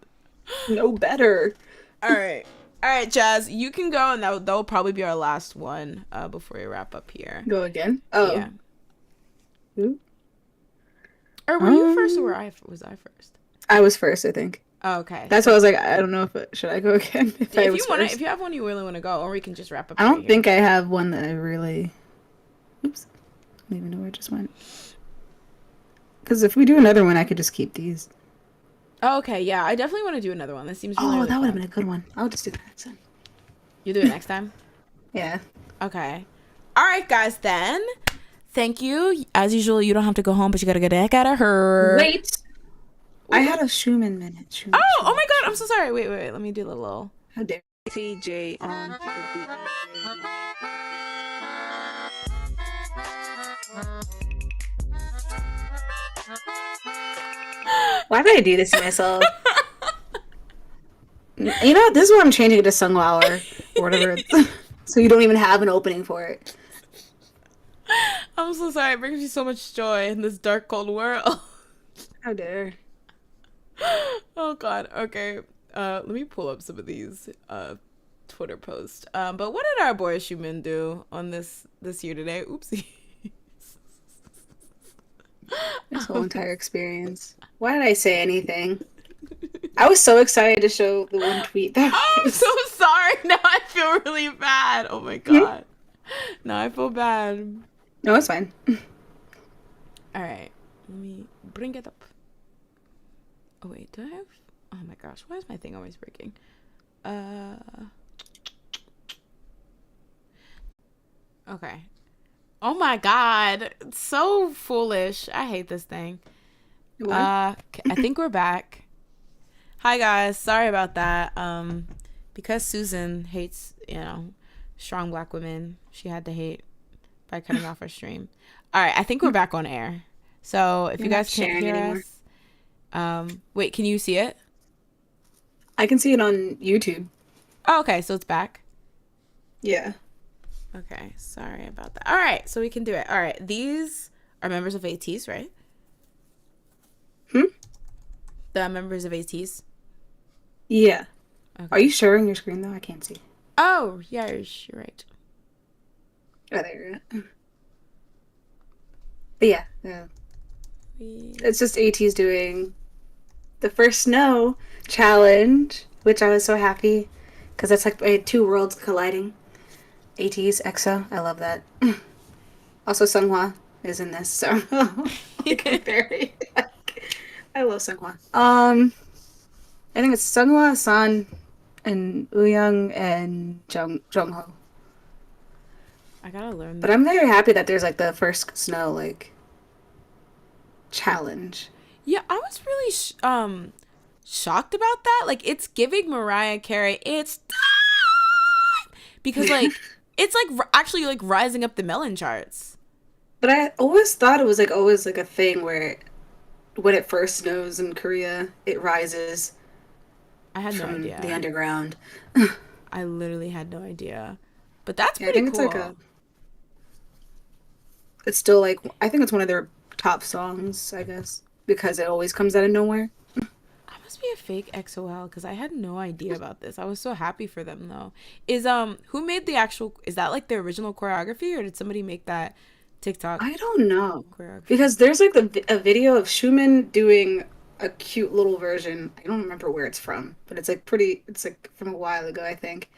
[SPEAKER 2] No better.
[SPEAKER 1] All right, Jazz, you can go, and that'll probably be our last one before we wrap up here.
[SPEAKER 2] Go again? Oh.
[SPEAKER 1] Yeah.
[SPEAKER 2] Ooh.
[SPEAKER 1] Or were you first, or was I first?
[SPEAKER 2] I was first, I think.
[SPEAKER 1] Oh, okay.
[SPEAKER 2] That's why I was like, I don't know should I go again if I was first.
[SPEAKER 1] If you have one you really want to go, or we can just wrap up.
[SPEAKER 2] I don't think I have one that I really. Oops, I don't even know where it just went. Because if we do another one, I could just keep these.
[SPEAKER 1] Oh, okay, yeah, I definitely want to do another one. This seems really, really
[SPEAKER 2] that would have
[SPEAKER 1] fun.
[SPEAKER 2] been a good one. I'll just do that next time.
[SPEAKER 1] You do it next time.
[SPEAKER 2] Yeah.
[SPEAKER 1] Okay. All right, guys. Then, thank you. As usual, you don't have to go home, but you gotta get the heck out of her.
[SPEAKER 2] Wait. I had a Schumann minute. Schumann.
[SPEAKER 1] Oh my God! I'm so sorry. Wait. Let me do the little.
[SPEAKER 2] How dare
[SPEAKER 3] TJ on the beat.
[SPEAKER 2] Why did I do this to myself? You know what? This is why I'm changing it to Sungwower or whatever. So you don't even have an opening for it.
[SPEAKER 1] I'm so sorry. It brings me so much joy in this dark, cold world.
[SPEAKER 2] How dare.
[SPEAKER 1] Oh God. Okay. Let me pull up some of these Twitter posts. But what did our boy Schumann do on this year today? Oopsie.
[SPEAKER 2] This whole entire experience. Why did I say anything? I was so excited to show the one tweet that
[SPEAKER 1] I'm so sorry. Now I feel really bad. Oh my God. Now I feel bad.
[SPEAKER 2] No, it's fine.
[SPEAKER 1] All right. Let me bring it up. Oh wait, do I have? Oh my gosh, why is my thing always breaking? Okay. Oh my God, it's so foolish. I hate this thing.
[SPEAKER 2] What?
[SPEAKER 1] I think we're back. Hi guys, sorry about that. Because Susan hates, strong Black women, she had to hate by cutting off our stream. All right, I think we're back on air. So if you guys can't hear
[SPEAKER 2] anymore.
[SPEAKER 1] us, wait, can you see it?
[SPEAKER 2] I can see it on YouTube.
[SPEAKER 1] Oh, okay, so it's back.
[SPEAKER 2] Yeah.
[SPEAKER 1] Okay, sorry about that. All right, so we can do it. All right, these are members of ATs, right? The members of ATs.
[SPEAKER 2] Yeah. Are you sharing your screen though? I can't see.
[SPEAKER 1] Oh, yeah, you're right.
[SPEAKER 2] Oh, there you go. But yeah. It's just AT's doing the first snow challenge, which I was so happy because that's like two worlds colliding. AT's EXO, I love that. Also, Sunghwa is in this, so like, I'm very. I love Sunghwa. I think it's Sunghwa, San, and Wooyoung and Jungho.
[SPEAKER 1] I gotta learn
[SPEAKER 2] But
[SPEAKER 1] that.
[SPEAKER 2] I'm very happy that there's like the first snow like challenge.
[SPEAKER 1] Yeah, I was really shocked about that. Like, it's giving Mariah Carey. It's time because like it's like actually like rising up the melon charts.
[SPEAKER 2] But I always thought it was like always like a thing where when it first snows in Korea, it rises
[SPEAKER 1] I had no
[SPEAKER 2] from
[SPEAKER 1] idea.
[SPEAKER 2] the underground.
[SPEAKER 1] I literally had no idea. But that's
[SPEAKER 2] Yeah, I
[SPEAKER 1] pretty
[SPEAKER 2] think
[SPEAKER 1] cool.
[SPEAKER 2] it's like it's still like I think it's one of their top songs, I guess, because it always comes out of nowhere.
[SPEAKER 1] I must be a fake XOL because I had no idea about this. I was so happy for them though. Is who made the actual? Is that like the original choreography or did somebody make that TikTok
[SPEAKER 2] I don't know
[SPEAKER 1] choreography?
[SPEAKER 2] because there's like a video of Schumann doing a cute little version. I don't remember where it's from, but it's like pretty. It's like from a while ago, I think.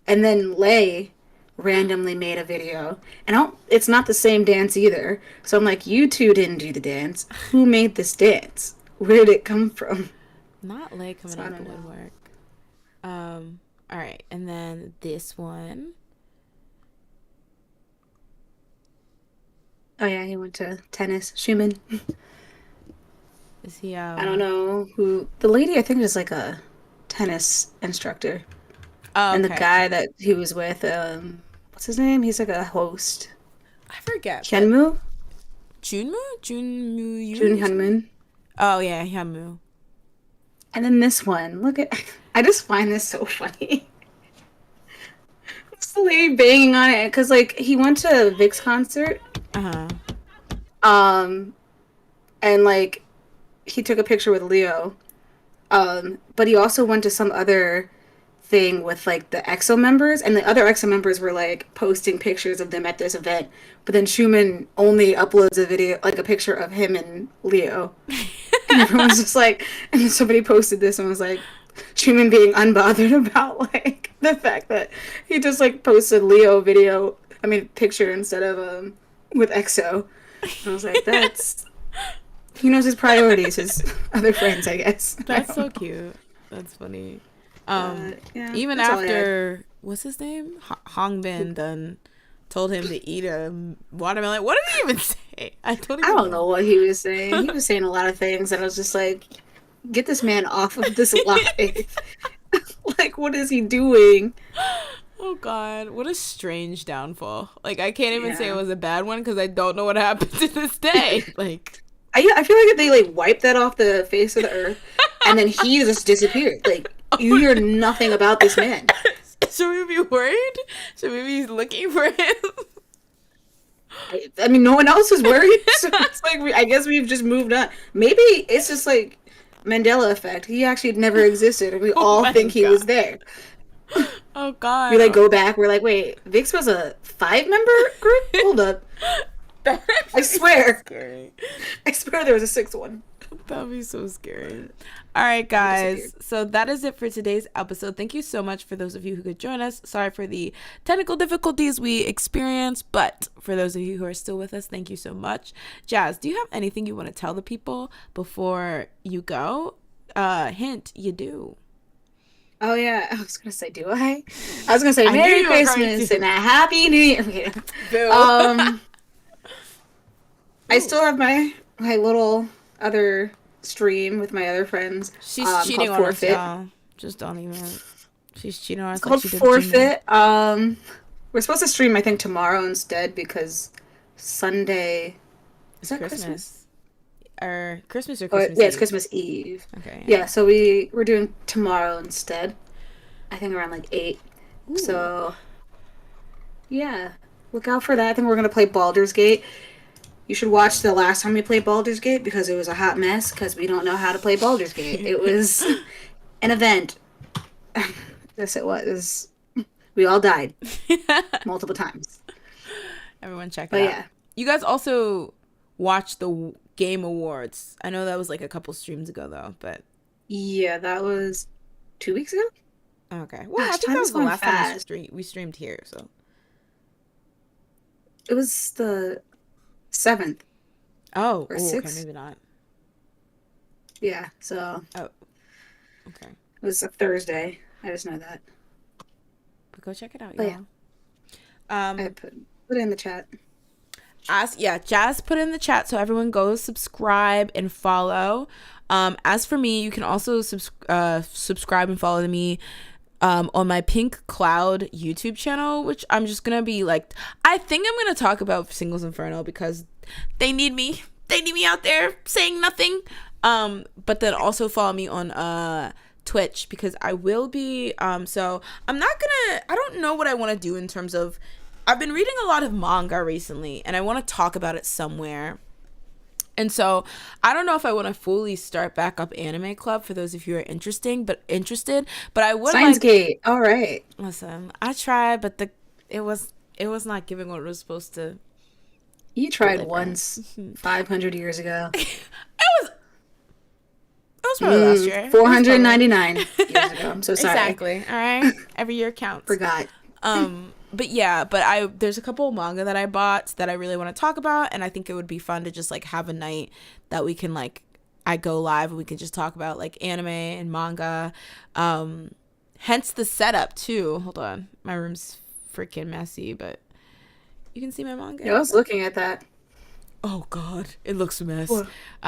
[SPEAKER 2] And then Lay randomly made a video, and it's not the same dance either. So I'm like, you two didn't do the dance. Who made this dance? Where did it come from?
[SPEAKER 1] Not Lay coming
[SPEAKER 2] So I
[SPEAKER 1] out the
[SPEAKER 2] don't know.
[SPEAKER 1] woodwork. All right, and then this one.
[SPEAKER 2] Oh yeah, he went to tennis. Schumann.
[SPEAKER 1] Is he
[SPEAKER 2] I don't know who the lady. I think is like a tennis instructor,
[SPEAKER 1] Oh,
[SPEAKER 2] and the
[SPEAKER 1] okay.
[SPEAKER 2] guy that he was with, what's his name? He's like a host.
[SPEAKER 1] I forget. But
[SPEAKER 2] Hyunmoo,
[SPEAKER 1] Junmu? Junmu
[SPEAKER 2] Jun
[SPEAKER 1] Yoon?
[SPEAKER 2] Hyunmoon.
[SPEAKER 1] Oh yeah, Hyunmu.
[SPEAKER 2] And then this one. Look at. I just find this so funny. It's the lady banging on it because like he went to Vic's concert,
[SPEAKER 1] Uh-huh.
[SPEAKER 2] um, and like he took a picture with Leo, but he also went to some other thing with like the EXO members, and the other EXO members were like posting pictures of them at this event. But then Schumann only uploads a video, like a picture of him and Leo, and everyone's just like, and somebody posted this and was like, Schumann being unbothered about like the fact that he just like posted Leo video, I mean picture instead of with EXO. And I was like, that's he knows his priorities, his other friends, I guess.
[SPEAKER 1] That's so cute. That's funny.
[SPEAKER 2] Yeah,
[SPEAKER 1] Even
[SPEAKER 2] that's all I had.
[SPEAKER 1] after what's his name? Hangbin done told him to eat a watermelon. What did he even say? I don't
[SPEAKER 2] I
[SPEAKER 1] even
[SPEAKER 2] don't know what he was saying. He was saying a lot of things, and I was just like, get this man off of this life. Like, what is he doing?
[SPEAKER 1] Oh God, what a strange downfall. Like I can't even say it
[SPEAKER 2] Yeah.
[SPEAKER 1] was a bad one because I don't know what happened to this day. Like
[SPEAKER 2] I feel like if they like wiped that off the face of the earth, and then he just disappeared. Like you hear nothing about this man.
[SPEAKER 1] should we be worried? Should we be looking for him?
[SPEAKER 2] I mean, no one else is worried. So it's like I guess we've just moved on. Maybe it's just like Mandela effect. He actually never existed, and we
[SPEAKER 1] Oh
[SPEAKER 2] all
[SPEAKER 1] my
[SPEAKER 2] think he
[SPEAKER 1] God.
[SPEAKER 2] was there.
[SPEAKER 1] Oh God.
[SPEAKER 2] We like go back. We're like, wait, Vix was a 5-member group. Hold up. I swear.
[SPEAKER 1] Scary.
[SPEAKER 2] I swear there was a 6th one.
[SPEAKER 1] That'd be so scary. All right, guys.
[SPEAKER 2] disappeared.
[SPEAKER 1] So that is it for today's episode. Thank you so much for those of you who could join us. Sorry for the technical difficulties we experienced, but for those of you who are still with us, thank you so much. Jazz, do you have anything you want to tell the people before you go? Hint, you do.
[SPEAKER 2] Oh yeah, I was gonna say, do I? I was gonna say
[SPEAKER 1] I knew
[SPEAKER 2] Merry
[SPEAKER 1] you were going
[SPEAKER 2] Christmas
[SPEAKER 1] to.
[SPEAKER 2] and a Happy New Year. Okay.
[SPEAKER 1] Boo.
[SPEAKER 2] I still have my little other stream with my other friends.
[SPEAKER 1] She's cheating
[SPEAKER 2] called
[SPEAKER 1] on us,
[SPEAKER 2] Forfeit.
[SPEAKER 1] y'all. Just don't even. She's cheating on us.
[SPEAKER 2] It's
[SPEAKER 1] like
[SPEAKER 2] called
[SPEAKER 1] she did Jimmy.
[SPEAKER 2] Forfeit. We're supposed to stream I think tomorrow instead because Sunday is that Christmas?
[SPEAKER 1] Or Christmas or
[SPEAKER 2] Or,
[SPEAKER 1] Christmas
[SPEAKER 2] yeah, it's
[SPEAKER 1] Eve?
[SPEAKER 2] Christmas Eve.
[SPEAKER 1] Okay.
[SPEAKER 2] Yeah, so we're doing tomorrow instead. I think around like 8.
[SPEAKER 1] Ooh.
[SPEAKER 2] So yeah, look out for that. I think we're gonna play Baldur's Gate. You should watch the last time we played Baldur's Gate because it was a hot mess because we don't know how to play Baldur's Gate. It was an event. Yes, it was. We all died multiple times.
[SPEAKER 1] Everyone check
[SPEAKER 2] But
[SPEAKER 1] it out.
[SPEAKER 2] yeah.
[SPEAKER 1] You guys also watched the Game Awards. I know that was like a couple streams ago though, but
[SPEAKER 2] Yeah, that was 2 weeks ago.
[SPEAKER 1] okay. Well, I
[SPEAKER 2] Gosh,
[SPEAKER 1] think that
[SPEAKER 2] time
[SPEAKER 1] was
[SPEAKER 2] is
[SPEAKER 1] the
[SPEAKER 2] going
[SPEAKER 1] last time
[SPEAKER 2] fast.
[SPEAKER 1] we streamed here, so.
[SPEAKER 2] It was the 7th or
[SPEAKER 1] Okay,
[SPEAKER 2] 6th.
[SPEAKER 1] maybe not.
[SPEAKER 2] Yeah, so
[SPEAKER 1] Oh, okay.
[SPEAKER 2] it was a Thursday. I just know that.
[SPEAKER 1] But go check it out,
[SPEAKER 2] But yeah,
[SPEAKER 1] y'all.
[SPEAKER 2] I put it in the chat.
[SPEAKER 1] Jazz put in the chat, so everyone go subscribe and follow. As for me, you can also subscribe and follow me on my Pink Cloud YouTube channel, which I'm just gonna be like, I think I'm gonna talk about Singles Inferno because they need me out there saying nothing. But then also follow me on Twitch because I will be so I don't know what I want to do in terms of, I've been reading a lot of manga recently and I want to talk about it somewhere. And so I don't know if I want to fully start back up Anime Club for those of you who are interested, but I would
[SPEAKER 2] Science
[SPEAKER 1] like,
[SPEAKER 2] Gate. All right.
[SPEAKER 1] listen, I tried, but it was not giving what it was supposed to
[SPEAKER 2] You tried
[SPEAKER 1] deliver.
[SPEAKER 2] once 500 years ago.
[SPEAKER 1] It was probably last year. It was probably-
[SPEAKER 2] 499 years ago. I'm so sorry.
[SPEAKER 1] Exactly. All right. Every year counts.
[SPEAKER 2] Forgot.
[SPEAKER 1] But yeah, there's a couple of manga that I bought that I really want to talk about, and I think it would be fun to just like have a night that we can like, I go live and we can just talk about like anime and manga. Hence the setup too. Hold on. My room's freaking messy, but you can see my manga.
[SPEAKER 2] Yeah, I was looking at that.
[SPEAKER 1] Oh god, it looks a mess.
[SPEAKER 2] What?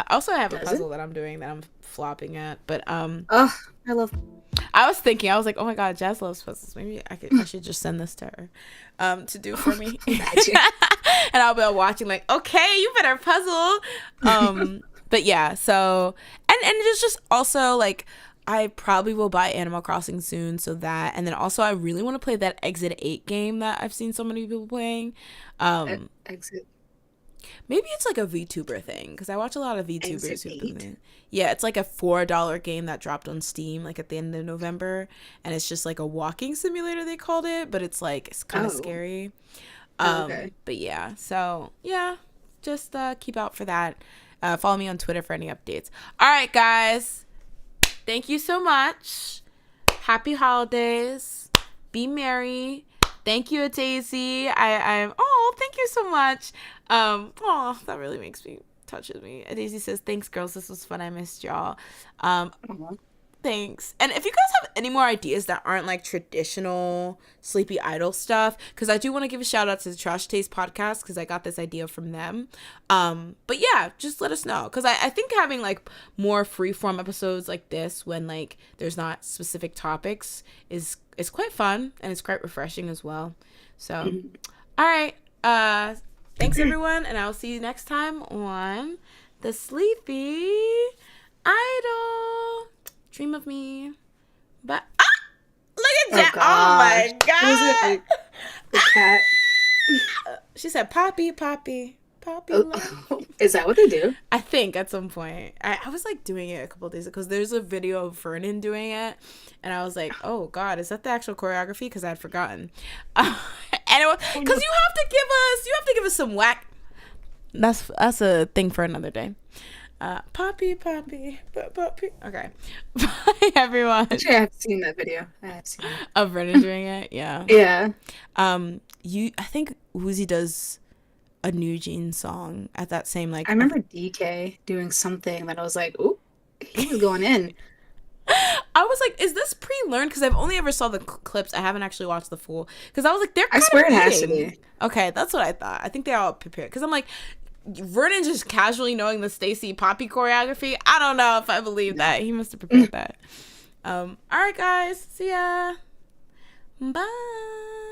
[SPEAKER 1] Also, I have a
[SPEAKER 2] Does
[SPEAKER 1] puzzle that I'm doing that I'm flopping at, but
[SPEAKER 2] Oh, I love.
[SPEAKER 1] I was thinking, I was like, oh my god, Jazz loves puzzles. Maybe I should just send this to her, to do for me.
[SPEAKER 2] Imagine.
[SPEAKER 1] And I'll be watching like, okay, you better puzzle. But yeah, so and it's just also like, I probably will buy Animal Crossing soon, so that, and then also I really want to play that Exit 8 game that I've seen so many people playing.
[SPEAKER 2] Exit.
[SPEAKER 1] Maybe it's like a VTuber thing because I watch a lot of VTubers
[SPEAKER 2] Exit
[SPEAKER 1] who
[SPEAKER 2] 8?
[SPEAKER 1] yeah, it's like a $4 game that dropped on Steam like at the end of November, and it's just like a walking simulator they called it, but it's like it's kind of scary.
[SPEAKER 2] Okay.
[SPEAKER 1] But yeah, so yeah, just keep out for that. Follow me on Twitter for any updates. All right, guys, thank you so much. Happy holidays. Be merry. Thank you, Daisy. I'm thank you so much. That really touches me. Daisy says, thanks girls, this was fun. I missed y'all. Thanks. And if you guys have any more ideas that aren't like traditional Sleepy Idol stuff, because I do want to give a shout out to the Trash Taste podcast because I got this idea from them. But yeah, just let us know, because I think having like more freeform episodes like this when like there's not specific topics is quite fun and it's quite refreshing as well. So all right, thanks everyone, and I'll see you next time on the Sleepy Idol. Dream of me. But look at that. Oh my god.
[SPEAKER 2] The cat.
[SPEAKER 1] She said Poppy.
[SPEAKER 2] Oh, is that what they do?
[SPEAKER 1] I think at some point. I was like doing it a couple of days ago because there's a video of Vernon doing it, and I was like, oh god, is that the actual choreography? Because I had forgotten. And it was because you have to give us some whack. That's a thing for another day. Poppy. Okay. Bye, everyone.
[SPEAKER 2] Actually, I have seen that video. I have seen it.
[SPEAKER 1] Of Vernon doing it, yeah.
[SPEAKER 2] Yeah.
[SPEAKER 1] I think Woozy does a New Jeans song at that same like.
[SPEAKER 2] I remember DK doing something that I was like, ooh, he was going in.
[SPEAKER 1] I was like, is this pre-learned? Because I've only ever saw the clips. I haven't actually watched the full. Because I was like, they're
[SPEAKER 2] I swear it has to be.
[SPEAKER 1] Okay, that's what I thought. I think they all prepared. Because I'm like, Vernon just casually knowing the Stacy Poppy choreography. I don't know if I believe that. He must have prepared that. All right, guys. See ya. Bye.